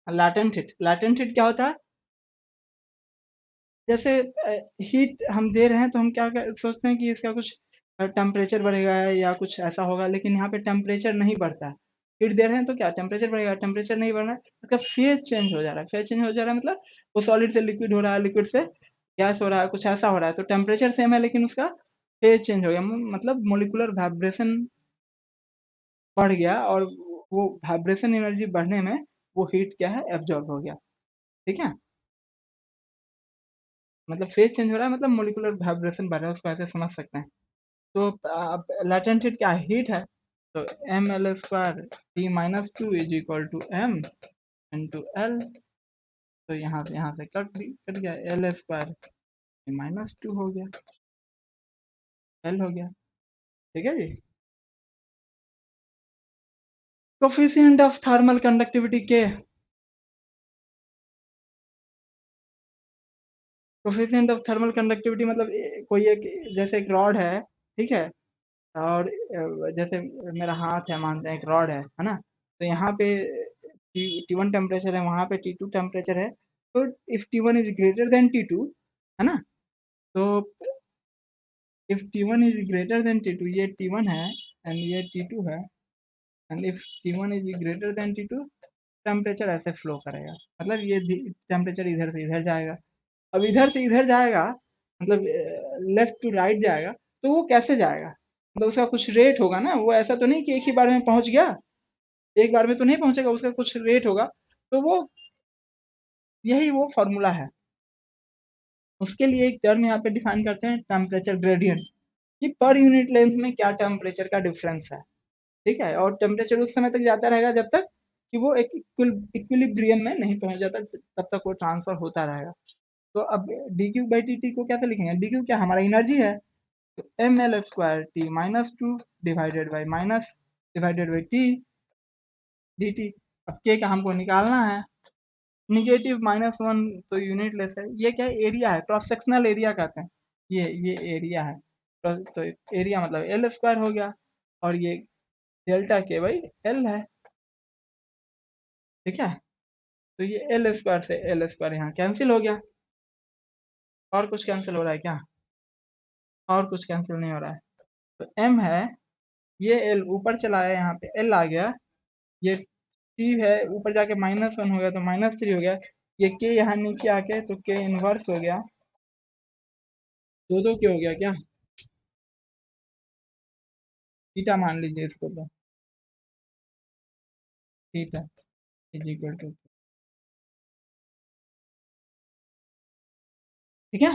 लैटेंट हीट क्या होता है, जैसे हीट हम दे रहे हैं तो हम सोचते हैं कि इसका कुछ टेम्परेचर बढ़ेगा या कुछ ऐसा होगा, लेकिन यहाँ पे टेम्परेचर नहीं बढ़ता है। हीट दे रहे हैं तो क्या टेम्परेचर बढ़ेगा, टेम्परेचर नहीं बढ़ रहा है, इसका फेज चेंज हो जा रहा है, फेज चेंज हो जा रहा है मतलब वो सॉलिड से लिक्विड हो रहा है, लिक्विड से गैस हो रहा है, कुछ ऐसा हो रहा है, तो टेम्परेचर सेम है लेकिन उसका फेज चेंज हो गया, मतलब मोलिकुलर वाइब्रेशन बढ़ गया और वो वाइब्रेशन एनर्जी बढ़ने में वो हीट क्या है एब्जॉर्ब हो गया। ठीक है, मतलब फेज चेंज हो रहा है मतलब मोलिकुलर वाइब्रेशन बढ़ रहा है, उसको ऐसे समझ सकते हैं। तो अब लेटेंट हीट क्या हीट है, तो M L square T minus two is equal to M into L, तो यहाँ से कट गया, L square T minus two हो गया, एल हो गया। ठीक है जी, कोफिशिएंट ऑफ थर्मल कंडक्टिविटी के, कोफिशिएंट ऑफ थर्मल कंडक्टिविटी मतलब कोई एक, जैसे एक रॉड है, ठीक है, और जैसे मेरा हाथ है, मानते हैं एक रॉड है ना, तो यहाँ पे टी वन टेम्परेचर है, वहाँ पे टी टू टेम्परेचर है, तो if T one is greater than T two, है ना, तो if T one is greater than T two, ये टी वन है एंड ये टी टू है, and if T one is greater than T two, temperature ऐसे flow करेगा, मतलब ये टेम्परेचर इधर से इधर जाएगा। अब इधर से इधर जाएगा मतलब लेफ्ट टू राइट जाएगा, तो वो कैसे जाएगा, मतलब उसका कुछ रेट होगा ना, वो ऐसा तो नहीं कि एक ही बार में पहुंच गया, एक बार में तो नहीं पहुंचेगा, उसका कुछ रेट होगा, तो वो यही वो फॉर्मूला है। उसके लिए एक टर्म यहाँ पे डिफाइन करते हैं टेम्परेचर ग्रेडियंट, कि पर यूनिट लेंथ में क्या टेम्परेचर का डिफरेंस है। ठीक है, और टेम्परेचर उस समय तक जाता रहेगा जब तक कि वो एक इक्विलिब्रियम में नहीं पहुंच जाता, तब तक वो ट्रांसफर होता रहेगा। तो अब D Q by T T को कैसे लिखेंगे, डी क्यू क्या हमारा एनर्जी है, तो M L square T minus two divided by minus divided by T D T. अब के का हमको निकालना है, निगेटिव माइनस वन तो यूनिट लेस है, ये क्या है एरिया है, क्रॉस सेक्शनल एरिया कहते हैं, ये एरिया है, तो एरिया मतलब एल स्क्वायर हो गया, और ये डेल्टा के बाई एल है। ठीक है, तो ये एल स्क्वायर से एल स्क्वायर यहाँ कैंसिल हो गया, और कुछ कैंसिल हो रहा है क्या, और कुछ कैंसिल नहीं हो रहा है, तो एम है, ये एल ऊपर चला आया, यहाँ पे एल आ गया, ये टी है ऊपर जाके माइनस वन हो गया तो माइनस थ्री हो गया, ये के यहाँ नीचे आके तो के इनवर्स हो गया, दो दो के हो गया क्या, थीटा मान लीजिए इसको, तो थीटा इज इक्वल टू, ठीक है।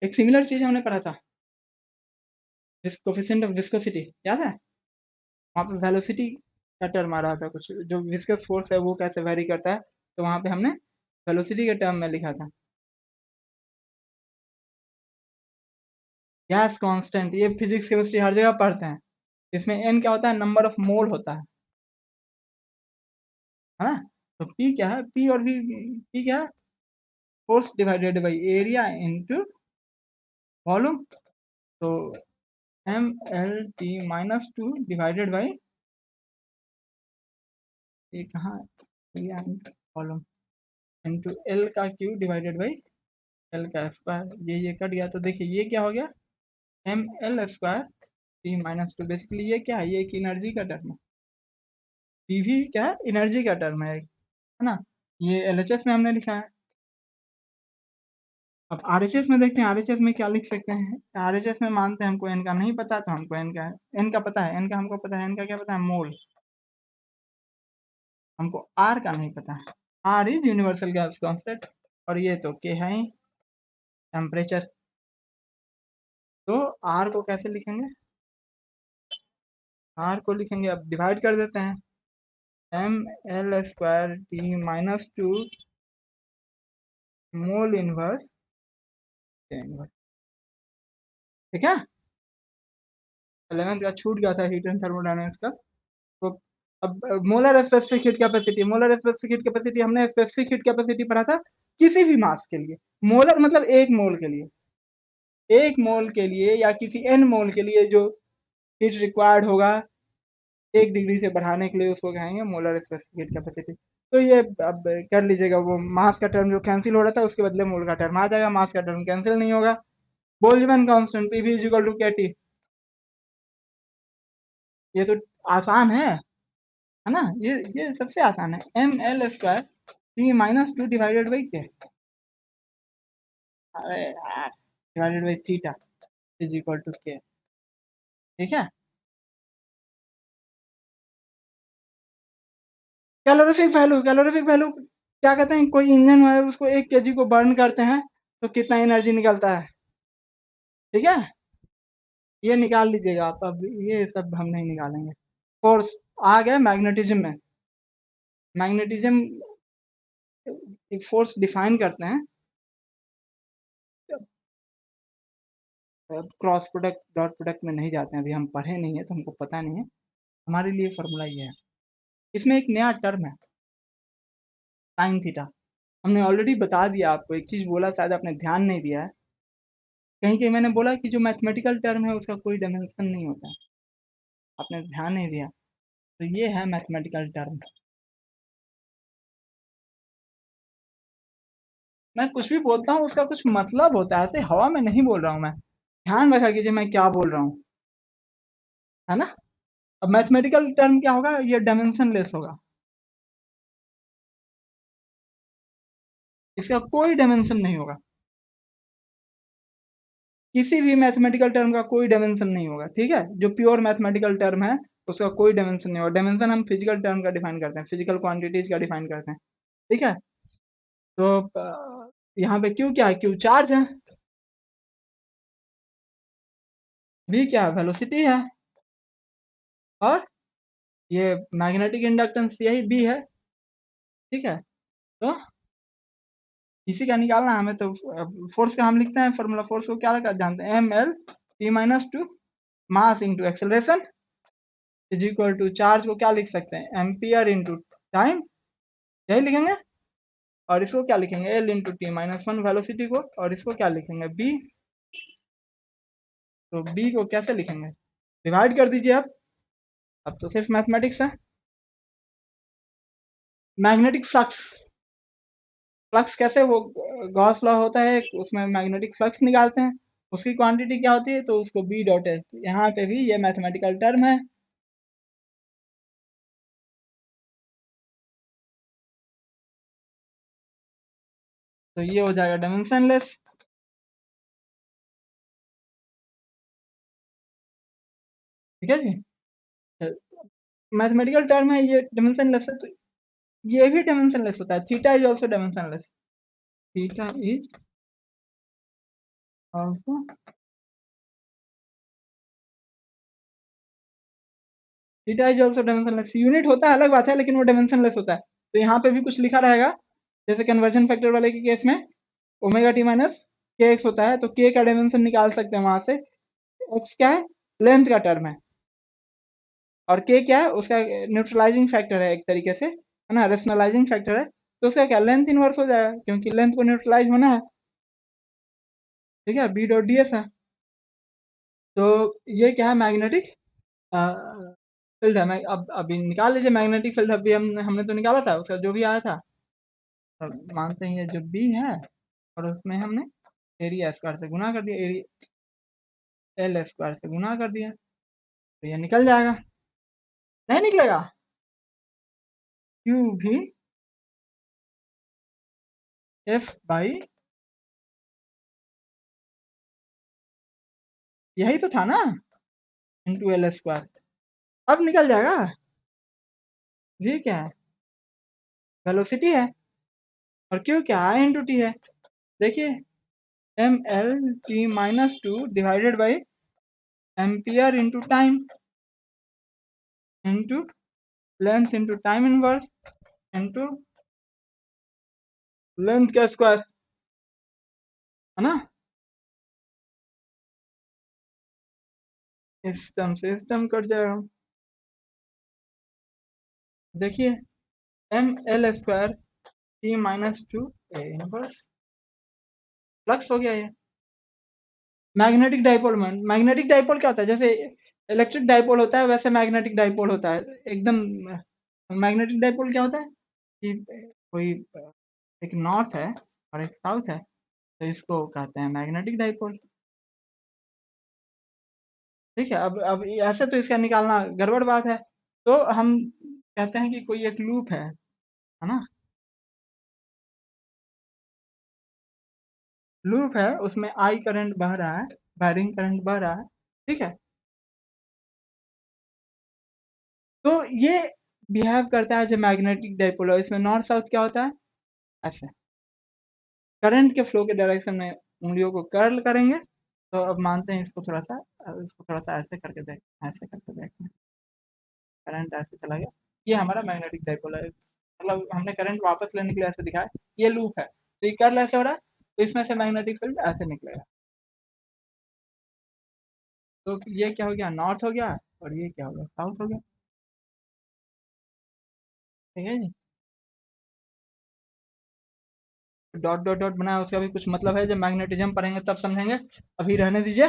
एक सिमिलर चीज हमने पढ़ा था, कोफिशिएंट ऑफ विस्कोसिटी, याद है, वहाँ पे वेलोसिटी का टर्म आ रहा था, कुछ जो विस्कस फोर्स है वो कैसे वेरी करता है, तो वहाँ पे हमने वेलोसिटी के टर्म में लिखा था। गैस कांस्टेंट, ये फिजिक्स केमिस्ट्री हर जगह पढ़ते हैं, इसमें एन क्या होता है, नंबर ऑफ मोल होता है ना, तो पी क्या है, पी और भी, पी क्या है, force divided by area into volume, तो M L T minus two divided by, ये कहाँ एरिया वॉल्यूम इंटू एल का क्यू डिवाइडेड बाई एल का स्क्वायर, ये कट गया, तो देखिए ये क्या हो गया, M L square T minus two, basically ये क्या है, ये एक एनर्जी का टर्म है, पी भी क्या है एनर्जी का टर्म है ना, ये एल एच एस में हमने लिखा है। अब आरएचएस में देखते हैं, आरएचएस में क्या लिख सकते हैं, आरएचएस में मानते हैं हमको एन का नहीं पता, तो हमको एन का पता है, एन का हमको पता है, एन का क्या पता है मोल, हमको आर का नहीं पता है, R is universal gas constant, और ये तो के है ही टेम्परेचर, तो आर को कैसे लिखेंगे, आर को लिखेंगे, अब डिवाइड कर देते हैं, M L square T minus two mole inverse के इनवर्स। ठीक है, 11th का छूट गया था हीट एंड थर्मोडायनेमिक्स का। तो अब molar specific heat capacity, molar specific heat capacity हमने स्पेसिफिक हीट कैपेसिटी पढ़ा था किसी भी मास के लिए। मोलर मतलब एक मोल के लिए, एक मोल के लिए या किसी एन मोल के लिए जो हीट रिक्वायर्ड होगा 1 डिग्री से बढ़ाने के लिए, उसको कहेंगे मोलर स्पेसिफिक हीट कैपेसिटी। तो ये अब कर लीजिएगा, वो मास का टर्म जो कैंसिल हो रहा था उसके बदले मोल का टर्म आ जाएगा, मास का टर्म कैंसिल नहीं होगा। Boltzmann constant P V is equal to K T, ये तो आसान है ना, ये सबसे आसान है। M L square T minus two divided by K, अरे यार, divided by theta is equal to K. ठीक है, कैलोरीफिक वैल्यू क्या कहते हैं, कोई इंजन है उसको 1 kg को बर्न करते हैं तो कितना एनर्जी निकलता है। ठीक है, ये निकाल लीजिएगा आप, अब ये सब हम नहीं निकालेंगे। फोर्स आ गया मैग्नेटिज्म में। मैग्नेटिज्म एक फोर्स डिफाइन करते हैं, क्रॉस प्रोडक्ट डॉट प्रोडक्ट में नहीं जाते हैं, अभी हम पढ़े नहीं है तो हमको पता नहीं है। हमारे लिए फॉर्मूला ये है, इसमें एक नया टर्म है साइन थीटा। हमने ऑलरेडी बता दिया आपको, एक चीज बोला शायद आपने ध्यान नहीं दिया है, कहीं कहीं मैंने बोला कि जो मैथमेटिकल टर्म है उसका कोई डायमेंशन नहीं होता है, आपने ध्यान नहीं दिया। तो ये है मैथमेटिकल टर्म। मैं कुछ भी बोलता हूँ उसका कुछ मतलब होता है, ऐसे हवा में नहीं बोल रहा हूँ मैं, ध्यान रखा कीजिए मैं क्या बोल रहा हूँ, है ना। अब मैथमेटिकल टर्म क्या होगा, ये डायमेंशन लेस होगा, इसका कोई डायमेंशन नहीं होगा, किसी भी मैथमेटिकल टर्म का कोई डायमेंशन नहीं होगा। ठीक है, जो प्योर मैथमेटिकल टर्म है उसका कोई डायमेंशन नहीं होगा। डायमेंशन हम फिजिकल टर्म का डिफाइन करते हैं, फिजिकल क्वांटिटीज का डिफाइन करते हैं। ठीक है, तो यहाँ पे क्यू क्या है, क्यू चार्ज है, वी क्या है, वेलोसिटी है, और ये मैग्नेटिक इंडक्टेंस यही बी है। ठीक है, तो इसी का निकालना है हमें। तो फोर्स का हम लिखते हैं फॉर्मूला, फोर्स को क्या लगा जानते हैं, M L T minus two mass into acceleration is equal to charge को क्या लिख सकते हैं, एम्पियर इंटू टाइम, यही लिखेंगे। और इसको क्या लिखेंगे, L into T minus one velocity को, और इसको क्या लिखेंगे, बी। तो बी को कैसे लिखेंगे, डिवाइड कर दीजिए अब तो सिर्फ मैथमेटिक्स है। मैग्नेटिक फ्लक्स, फ्लक्स कैसे, वो गॉस लॉ होता है उसमें मैग्नेटिक फ्लक्स निकालते हैं, उसकी क्वांटिटी क्या होती है, तो उसको बी डॉट एस, यहाँ पे भी ये मैथमेटिकल टर्म है। तो ये हो जाएगा डायमेंशनलेस। ठीक है जी, मैथमेटिकल टर्म है, ये डायमेंशनलेस है, तो ये भी डायमेंशनलेस होता है। Theta is also dimensionless, theta is also, theta is also dimensionless, unit होता है अलग बात है, लेकिन वो डायमेंशनलेस होता है। तो यहाँ पे भी कुछ लिखा रहेगा, जैसे कन्वर्जन फैक्टर वाले के केस में ओमेगा टी माइनस के एक्स होता है, तो के का डायमेंशन निकाल सकते हैं वहां से। एक्स क्या है, लेंथ का टर्म है, और के क्या है, उसका न्यूट्रलाइजिंग फैक्टर है एक तरीके से, है ना, रेशनलाइजिंग फैक्टर है। तो उसका क्या, लेंथ इनवर्स हो जाएगा, क्योंकि लेंथ को न्यूट्रलाइज होना है। ठीक है, बी डॉट डी एस है। तो ये क्या है, मैग्नेटिक फील्ड है। मैं अब अभी निकाल लीजिए मैग्नेटिक फील्ड, अभी हमने तो निकाला था उसका जो भी आया था। अब मानते हैं ये जो बी है, और उसमें हमने एरिया स्क्वायर से गुना कर दिया, एरिया एल स्क्वायर से गुना कर दिया, तो ये निकल जाएगा। नहीं निकलेगा, क्यू भी एफ बाई, यही तो था ना, इंटू एल स्क्वायर, अब निकल जाएगा। वी क्या है, वेलोसिटी है, और क्यू क्या है, आई इंटू टी है। देखिए, M L T minus two divided by ampere into time into length into time inverse into length का स्क्वायर। है ना। सिस्टम सिस्टम कट जाएगा। देखिए M L square T minus two A inverse flux हो गया ये। मैग्नेटिक डाइपोल में, magnetic dipole क्या होता है, जैसे इलेक्ट्रिक डाइपोल होता है वैसे मैग्नेटिक डाइपोल होता है एकदम। मैग्नेटिक डाइपोल क्या होता है कि कोई एक नॉर्थ है और एक साउथ है, तो इसको कहते हैं मैग्नेटिक डाइपोल। ठीक है, अब ऐसे तो इसका निकालना गड़बड़ बात है। तो हम कहते हैं कि कोई एक लूप है ना। लूप है, उसमें आई करंट बह रहा है, वायरिंग करंट बह रहा है। ठीक है, तो ये बिहेव करता है जो मैग्नेटिक डाइपोल है। इसमें नॉर्थ साउथ क्या होता है, ऐसे करंट के फ्लो के डायरेक्शन में उंगलियों को कर्ल करेंगे। तो अब मानते हैं इसको थोड़ा सा ऐसे करके देख, ऐसे करके देखते हैं। करंट ऐसे चला गया, ये हमारा मैग्नेटिक डाइपोल है। मतलब हमने करंट वापस लेने के लिए ऐसे दिखाया, ये लूप है तो ये कर्ल ऐसे हो रहा है, तो इसमें से मैग्नेटिक फील्ड ऐसे निकलेगा। तो ये क्या हो गया, नॉर्थ हो गया, और ये क्या हो गया, साउथ हो गया। ठीक है जी। डॉट डॉट डॉट बनाया, उसका भी कुछ मतलब है, जब मैग्नेटिज्म पढ़ेंगे तब समझेंगे, अभी रहने दीजिए।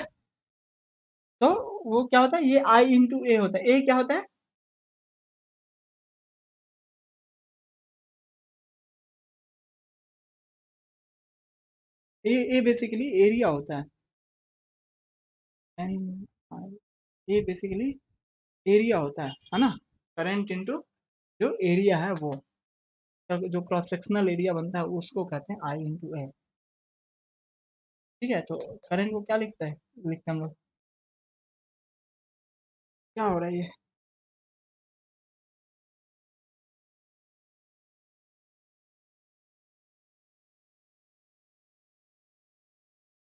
तो वो क्या होता है, ये आई इंटू ए होता है। ए क्या होता है, ए बेसिकली एरिया होता है। एन आई, ए बेसिकली एरिया होता है ना। करंट इंटू जो एरिया है वो, तो जो क्रॉस सेक्शनल एरिया बनता है उसको कहते हैं आई इंटू ए। ठीक है, तो करंट को क्या लिखते हैं हम लोग, क्या हो रहा है ये।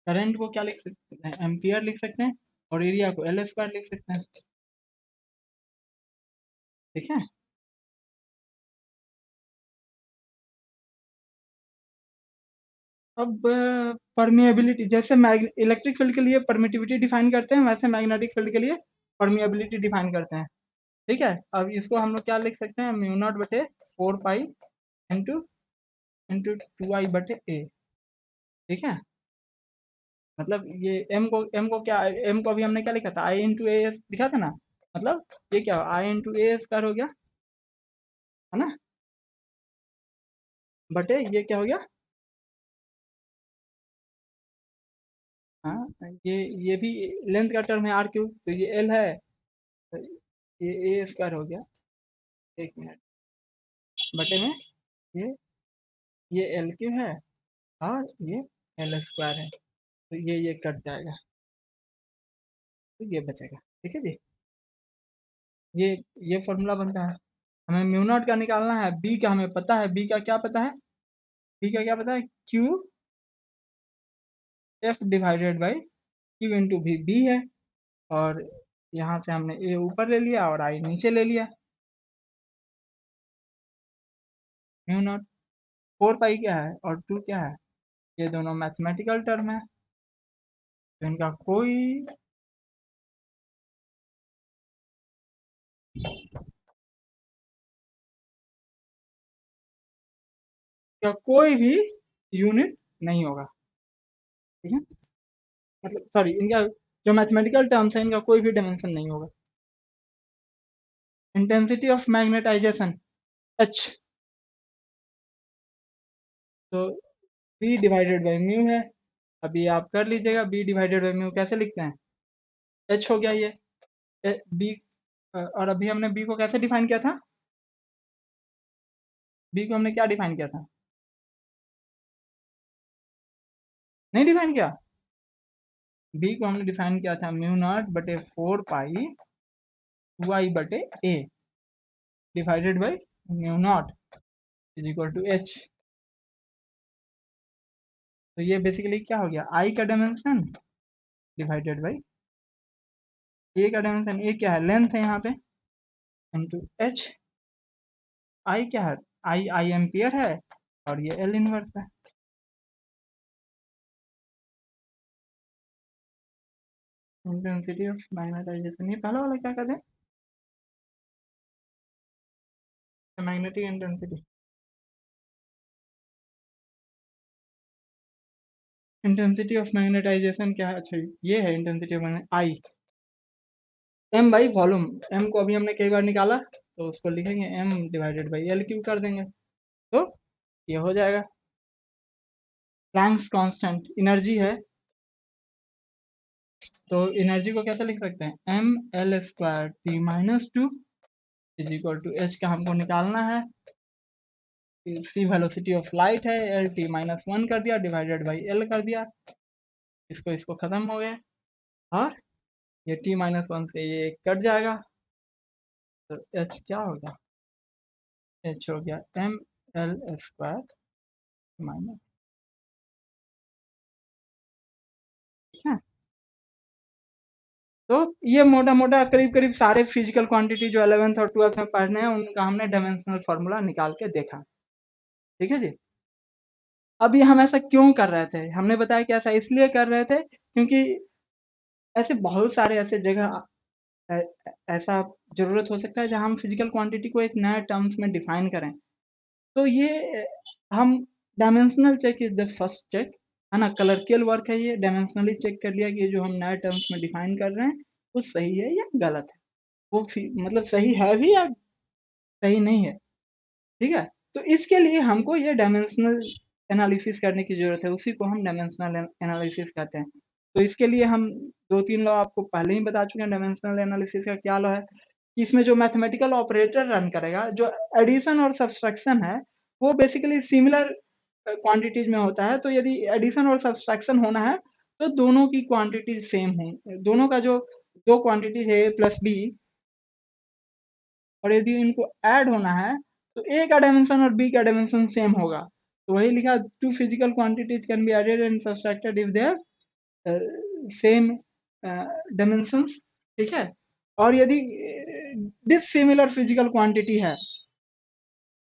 करंट को क्या लिख सकते हैं, एम्पियर लिख सकते हैं, और एरिया को एल स्क्वायर लिख सकते हैं। ठीक है, अब परमिएबिलिटी, जैसे इलेक्ट्रिक फील्ड के लिए परमिटिविटी डिफाइन करते हैं, वैसे मैग्नेटिक फील्ड के लिए परमिएबिलिटी डिफाइन करते हैं। ठीक है, अब इसको हम लोग क्या लिख सकते हैं, म्यू नॉट बटे 4 पाई इंटू इंटू 2 आई बटे ए। ठीक है, मतलब ये एम को क्या, एम को अभी हमने क्या लिखा था, आई इंटू ए लिखा था ना। मतलब ये क्या, आई इंटू ए स्क्वायर हो गया, है ना, बटे ये क्या हो गया। हाँ, ये भी लेंथ का टर्म है आर क्यू, तो ये एल है, तो ये ए स्क्वायर हो गया। एक मिनट, बटे में ये एल क्यू है, और ये एल स्क्वायर है, तो ये कट जाएगा, तो ये बचेगा। ठीक है जी। ये ये फॉर्मूला बनता है। हमें म्यू नॉट का निकालना है, बी का हमें पता है, बी का क्या पता है, बी का क्या पता है, Q F divided by Q into भी बी है। और यहाँ से हमने ए ऊपर ले लिया और आई नीचे ले लिया। म्यू नॉट 4 पाई क्या है और 2 क्या है, ये दोनों मैथमेटिकल टर्म है, तो इनका कोई भी यूनिट नहीं होगा। ठीक है, मतलब सॉरी, इनका जो मैथमेटिकल टर्म्स है इनका कोई भी डायमेंशन नहीं होगा। इंटेंसिटी ऑफ मैग्नेटाइजेशन एच, तो बी डिवाइडेड बाई म्यू है। अभी आप कर लीजिएगा, बी डिवाइडेड बाई म्यू कैसे लिखते हैं, एच हो गया ये, बी। और अभी हमने बी को कैसे डिफाइन किया था, बी को हमने क्या डिफाइन किया था, नहीं डिफाइन किया। बी को हमने डिफाइन किया था म्यू नॉट बटे 4 पाई 2 आई बटे A divided by mu naught is equal to H. तो ये बेसिकली क्या हो गया, आई का डायमेंशन डिवाइडेड बाई ए का डायमेंशन, ए क्या है, लेंथ है यहाँ पे, इंटू एच। आई क्या है, आई एम्पियर है, और ये एल इनवर्स है। इंटेंसिटी ऑफ मैग्नेटाइजेशन, ये पहला वाला क्या कहते हैं, magnetic intensity. Intensity of magnetization क्या है, अच्छा ये है intensity of I. M by volume, M को अभी हमने कई बार निकाला तो उसको लिखेंगे M divided by L Q कर देंगे, तो ये हो जाएगा। प्लैंक्स कांस्टेंट एनर्जी है, तो एनर्जी को कैसे लिख सकते हैं, M L square T minus two is equal to H का हमको निकालना है, सी वेलोसिटी ऑफ लाइट है, एल टी माइनस वन कर दिया डिवाइडेड बाई एल कर दिया, इसको खत्म हो गया, और ये टी माइनस वन से ये कट जाएगा, तो एच क्या होगा, एच हो गया एम एल स्क्वायर माइनस, ठीक है। तो ये मोटा मोटा करीब करीब सारे फिजिकल क्वांटिटी जो 11th और 12th में पढ़ने हैं उनका हमने डायमेंशनल फार्मूला निकाल के देखा, ठीक है जी। अब ये हम ऐसा क्यों कर रहे थे, हमने बताया कि ऐसा इसलिए कर रहे थे क्योंकि ऐसे बहुत सारे ऐसे जगह ऐसा जरूरत हो सकता है जहां हम फिजिकल क्वांटिटी को एक नए टर्म्स में डिफाइन करें, तो ये हम dimensional check is the first check, है ना, कलरकियल वर्क है ये, डायमेंशनली चेक कर लिया कि ये जो हम नए टर्म्स में डिफाइन कर रहे हैं वो सही है या गलत है, वो मतलब सही है भी या सही नहीं है, ठीक है। तो इसके लिए हमको ये डायमेंशनल एनालिसिस करने की जरूरत है, उसी को हम डायमेंशनल एनालिसिस कहते हैं। तो इसके लिए हम दो तीन लॉ आपको पहले ही बता चुके हैं, डायमेंशनल एनालिसिस का क्या लॉ है कि इसमें जो मैथमेटिकल ऑपरेटर रन करेगा, जो एडिशन और सब्सट्रैक्शन है, वो बेसिकली सिमिलर क्वांटिटीज में होता है, तो यदि एडिशन और सब्सट्रैक्शन होना है तो दोनों की क्वांटिटीज सेम हो, दोनों का जो दो क्वांटिटीज है ए प्लस बी, और यदि इनको ऐड होना है तो ए का डायमेंशन और बी का डायमेंशन सेम होगा, तो वही लिखा, two physical quantities can be added and subtracted if they have same dimensions, ठीक है। और यदि डिसिमिलर फिजिकल क्वांटिटी है,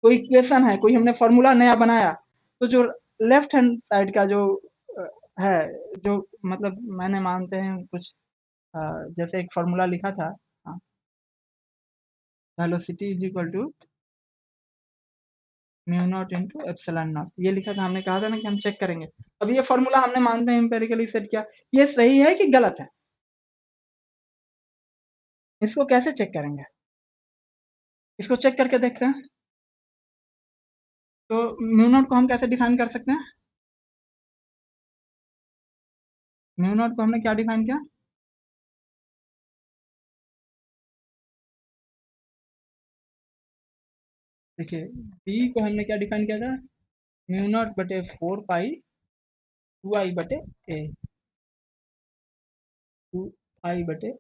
कोई इक्वेशन है, कोई हमने फॉर्मूला नया बनाया, तो जो लेफ्ट हैंड साइड का जो है, जो मतलब मैंने मानते हैं कुछ जैसे एक फॉर्मूला लिखा था, velocity is equal to mu naught into epsilon naught, ये लिखा था, हमने कहा था ना कि हम चेक करेंगे। अब ये फॉर्मूला हमने मानते हैं एम्पेरिकली सेट किया, ये सही है कि गलत है, इसको कैसे चेक करेंगे, इसको चेक करके देखते हैं। तो म्यू नॉट को हम कैसे डिफाइन कर सकते हैं, म्यू नॉट को हमने क्या डिफाइन किया, देखिए बी को हमने क्या डिफाइन किया था, म्यू नॉट बटे 4 पाई 2 आई बटे ए, 2 आई बटे,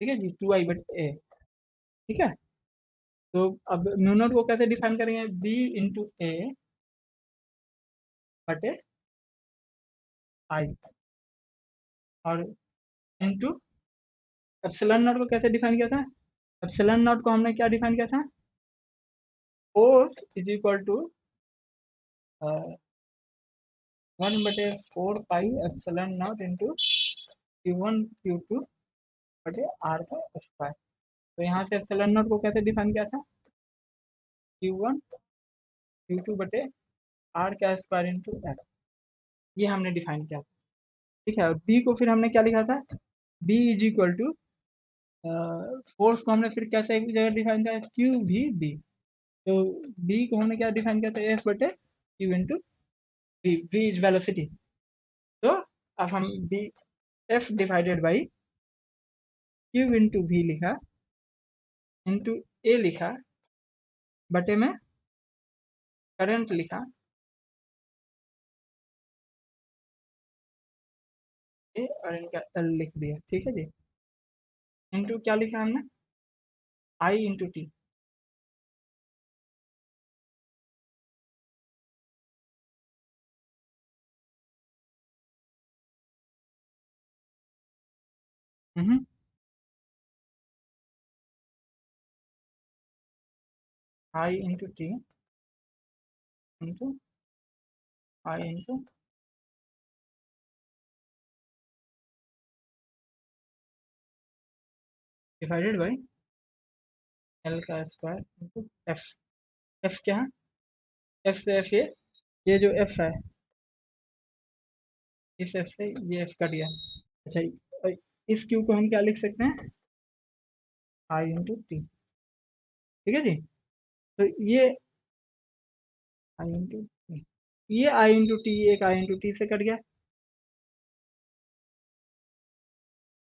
ठीक है जी, 2 आई बटे ए, ठीक है। तो अब म्यू नॉट को कैसे डिफाइन करेंगे, बी इंटू ए बटे आई, और इंटू एप्सिलॉन नॉट को कैसे डिफाइन किया था, एप्सिलॉन नॉट को हमने क्या डिफाइन किया था, force is equal to 1/4 pi epsilon naught into Q1 Q2 बटे आर का स्क्वायर। तो यहाँ से एप्सिलॉन नॉट को कैसे डिफाइन किया था, Q1 Q2 बटे आर का स्क्वायर इंटू एफ, ये हमने डिफाइन किया था, ठीक है। और बी को फिर हमने क्या लिखा था, B is equal to, force को हमने फिर कैसे एक जगह डिफाइन किया, क्यू भी बी, तो बी को हमने क्या डिफाइन किया था, एफ बटे Q into B, B is velocity, तो अब हम B F divided by Q into V लिखा, इंटू ए लिखा, बटे में करंट लिखा, ए और इनका एल लिख दिया, ठीक है जी। इंटू क्या लिखा हमने, I into T, I into T into I into divided by L का स्क्वायर इंटू एफ। एफ क्या है? एफ से एफ ये जो एफ है, इस एफ से ये एफ कट गया। अच्छा, इस क्यू को हम क्या लिख सकते हैं? आई इंटू टी। ठीक है जी। तो ये आई इंटू टी, ये आई इंटू टी एक आई इंटू टी से कट गया,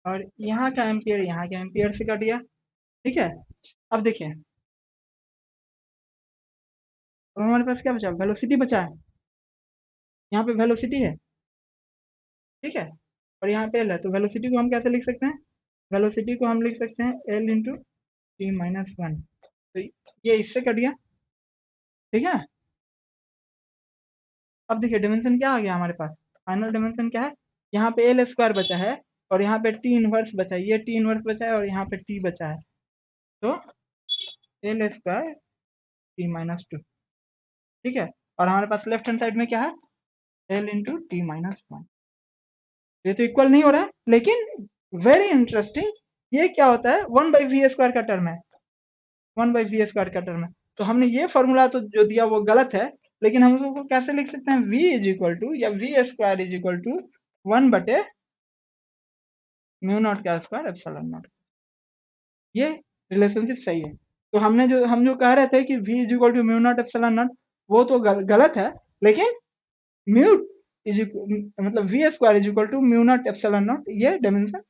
और यहाँ का एम्पियर यहाँ के एम्पियर से कट गया। ठीक है। अब देखिए, अब हमारे पास क्या बचा? वेलोसिटी बचा है। यहाँ पे वेलोसिटी है। ठीक है। और यहाँ पे एल है, तो वेलोसिटी को हम कैसे लिख सकते हैं? वेलोसिटी को हम लिख सकते हैं L into T minus one. तो ये इससे कट गया। ठीक है। अब देखिए डिमेंशन क्या आ गया हमारे पास? फाइनल डिमेंशन क्या है? यहाँ पे एल स्क्वायर बचा है, और यहाँ पे टी इनवर्स बचा है, ये टी इनवर्स बचा है, और यहाँ पे टी बचा है। तो L square T minus two. ठीक है। और हमारे पास लेफ्ट हैंड साइड में क्या है? L into T minus one. ये तो इक्वल नहीं हो रहा है, लेकिन वेरी इंटरेस्टिंग, ये क्या होता है? वन बाई वी स्क्वायर का टर्म है। वन बाई वी स्क्वायर का टर्म है। तो हमने ये फॉर्मूला तो जो दिया वो गलत है, लेकिन हम उसको कैसे लिख सकते हैं? v इज इक्वल टू, या V square is equal to one बटे म्यू नॉट का स्क्वायर एप्सिलॉन नॉट। ये रिलेशनशिप सही है। तो हम जो कह रहे थे कि v is equal to mu naught epsilon naught, वो तो गलत है, लेकिन म्यू इज मतलब V square is equal to mu naught epsilon naught, ये डायमेंशन,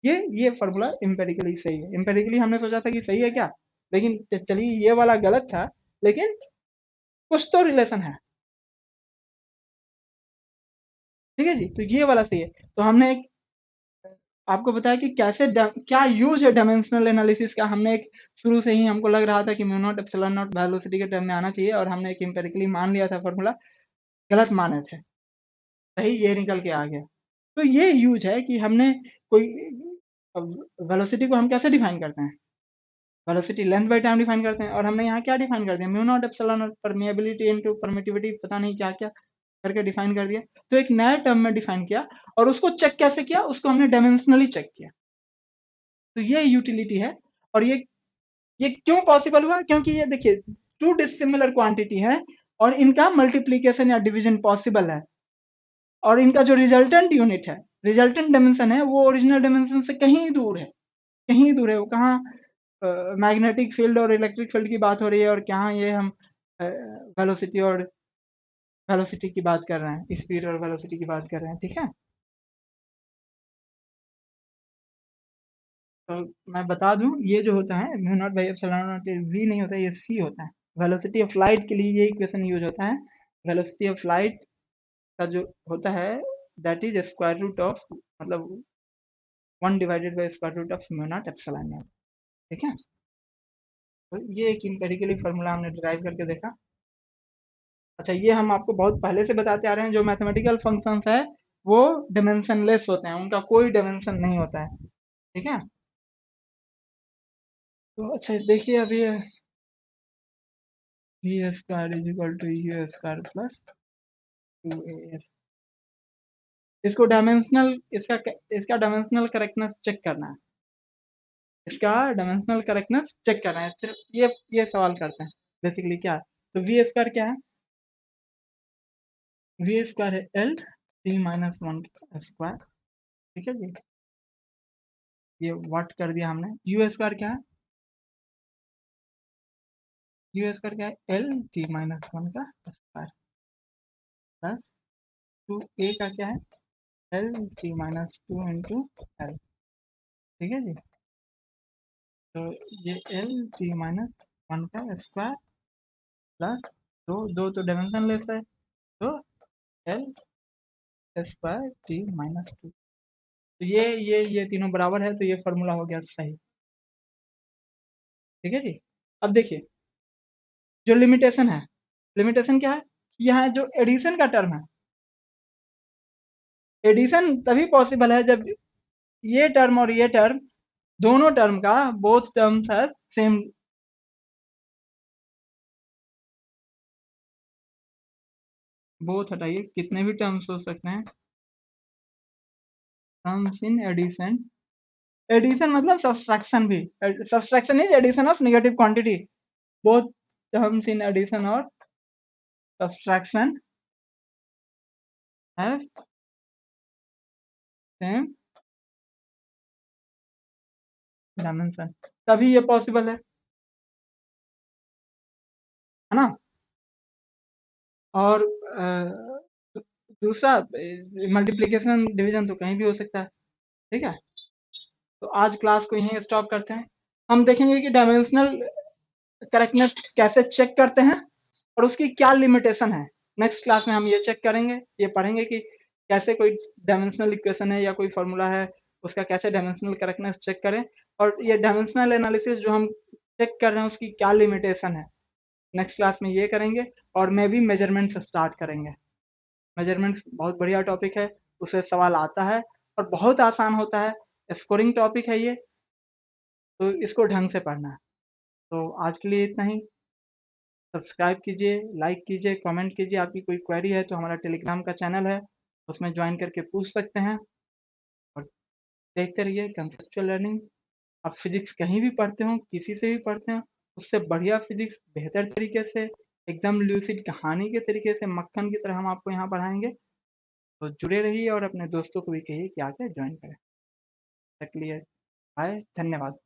ये फॉर्मूला एम्पेरिकली सही है। एम्पेरिकली हमने सोचा था कि सही है क्या, लेकिन चलिए ये वाला गलत था, लेकिन कुछ तो रिलेशन है। ठीक है जी। तो ये वाला सही है। तो हमने एक आपको बताया कि कैसे क्या यूज है डायमेंशनल एनालिसिस का। हमने एक शुरू से ही हमको लग रहा था कि mu naught epsilon not velocity के टर्म में आना चाहिए, और हमने एक एम्पेरिकली मान लिया था फॉर्मूला, गलत माने थे, सही ये निकल के आ गया। तो ये यूज है कि हमने कोई वेलोसिटी को हम कैसे डिफाइन करते हैं? Velocity length by time define करते हैं, और हमने यहाँ क्या डिफाइन कर दिया? Mu naught epsilon not permeability into permittivity, पता नहीं क्या क्या करके डिफाइन कर दिया। तो एक नए टर्म में डिफाइन किया, और उसको चेक कैसे किया? उसको हमने डायमेंशनली चेक किया। तो ये यूटिलिटी है। और ये क्यों पॉसिबल हुआ? क्योंकि ये देखिए, टू डिसिमिलर क्वांटिटी है, और इनका मल्टीप्लीकेशन या डिवीजन पॉसिबल है, और इनका जो रिजल्टेंट यूनिट है, रिजल्टेंट डायमेंशन है, वो ओरिजिनल डायमेंशन से कहीं दूर है, कहीं दूर है। वो कहाँ मैग्नेटिक फील्ड और इलेक्ट्रिक फील्ड की बात हो रही है, और कहाँ ये हम वेलोसिटी और वेलोसिटी की बात कर रहे हैं, स्पीड और वेलोसिटी की बात कर रहे हैं। ठीक है। तो मैं बता दूं, ये जो होता है mu naught by epsilon naught, V नहीं होता, ये सी होता है। वेलोसिटी ऑफ लाइट के लिए ये इक्वेशन यूज होता है। वेलोसिटी ऑफ लाइट का जो होता है, that is square root of, मतलब one divided by square root of mu naught epsilon naught. ठीक है। तो ये एक इम्पेरिकली फार्मूला हमने डिराइव करके देखा। अच्छा, ये हम आपको बहुत पहले से बताते आ रहे हैं, जो मैथमेटिकल फंक्शंस है वो डायमेंशनलेस होते हैं, उनका कोई डायमेंशन नहीं होता है। ठीक है। तो अच्छा देखिए, अभी V square is equal to you square plus two A S, इसको डायमेंशनल, इसका डायमेंशनल करेक्टनेस चेक करना है। इसका डायमेंशनल करेक्टनेस चेक करना है, सिर्फ ये सवाल करते हैं बेसिकली क्या है। तो वी स्क्वायर क्या है? वी स्क्वायर है L T minus one square. ठीक है जी। ये व्हाट कर दिया हमने। यू स्क्वायर क्या है? यू स्क्वायर क्या है? एल टी माइनस वन का स्क्वायर प्लस टू ए का क्या है? L T minus two into L. ठीक है जी। तो ये एल टी माइनस वन का स्क्वायर प्लस दो, दो तो डायमेंशन लेस है, तो L square T minus to. तो ये तीनों बराबर है, तो ये फॉर्मूला हो गया सही। ठीक है जी। अब देखिए, जो लिमिटेशन है, लिमिटेशन क्या है? यहाँ जो एडिशन का टर्म है, एडिशन तभी पॉसिबल है जब ये टर्म और ये टर्म, दोनों टर्म का बोथ टर्म्स है सेम। बोथ हटाइए, कितने भी टर्म्स हो सकते हैं, टर्म्स इन एडिशन एडिशन मतलब सब्सट्रैक्शन भी, subtraction is addition of negative quantity, both terms in addition और सब्सट्रैक्शन हैव सेम डायमेंशन, तभी ये पॉसिबल है ना। और दूसरा मल्टीप्लिकेशन डिवीजन तो कहीं भी हो सकता है, ठीक है। तो आज क्लास को यहीं स्टॉप करते हैं। हम देखेंगे कि डायमेंशनल करेक्टनेस कैसे चेक करते हैं और उसकी क्या लिमिटेशन है। नेक्स्ट क्लास में हम ये चेक करेंगे, ये पढ़ेंगे कि कैसे कोई डायमेंशनल इक्वेशन है या कोई फॉर्मूला है, उसका कैसे डायमेंशनल करेक्टनेस चेक करें, और ये डायमेंशनल एनालिसिस जो हम चेक कर रहे हैं उसकी क्या लिमिटेशन है। नेक्स्ट क्लास में ये करेंगे और मैं भी मेजरमेंट से स्टार्ट करेंगे। मेजरमेंट्स बहुत बढ़िया टॉपिक है, उससे सवाल आता है और बहुत आसान होता है, स्कोरिंग टॉपिक है ये, तो इसको ढंग से पढ़ना है। तो आज के लिए इतना ही। सब्सक्राइब कीजिए, लाइक कीजिए, कमेंट कीजिए। आपकी कोई क्वेरी है तो हमारा टेलीग्राम का चैनल है, उसमें ज्वाइन करके पूछ सकते हैं। और देखते रहिए कंसेप्चुअल लर्निंग। आप फिजिक्स कहीं भी पढ़ते हो, किसी से भी पढ़ते हो, उससे बढ़िया फिजिक्स बेहतर तरीके से, एकदम ल्यूसिड कहानी के तरीके से, मक्खन की तरह हम आपको यहाँ पढ़ाएंगे। तो जुड़े रहिए और अपने दोस्तों को भी कहिए कि आके ज्वाइन करें। तक के लिए बाय, धन्यवाद।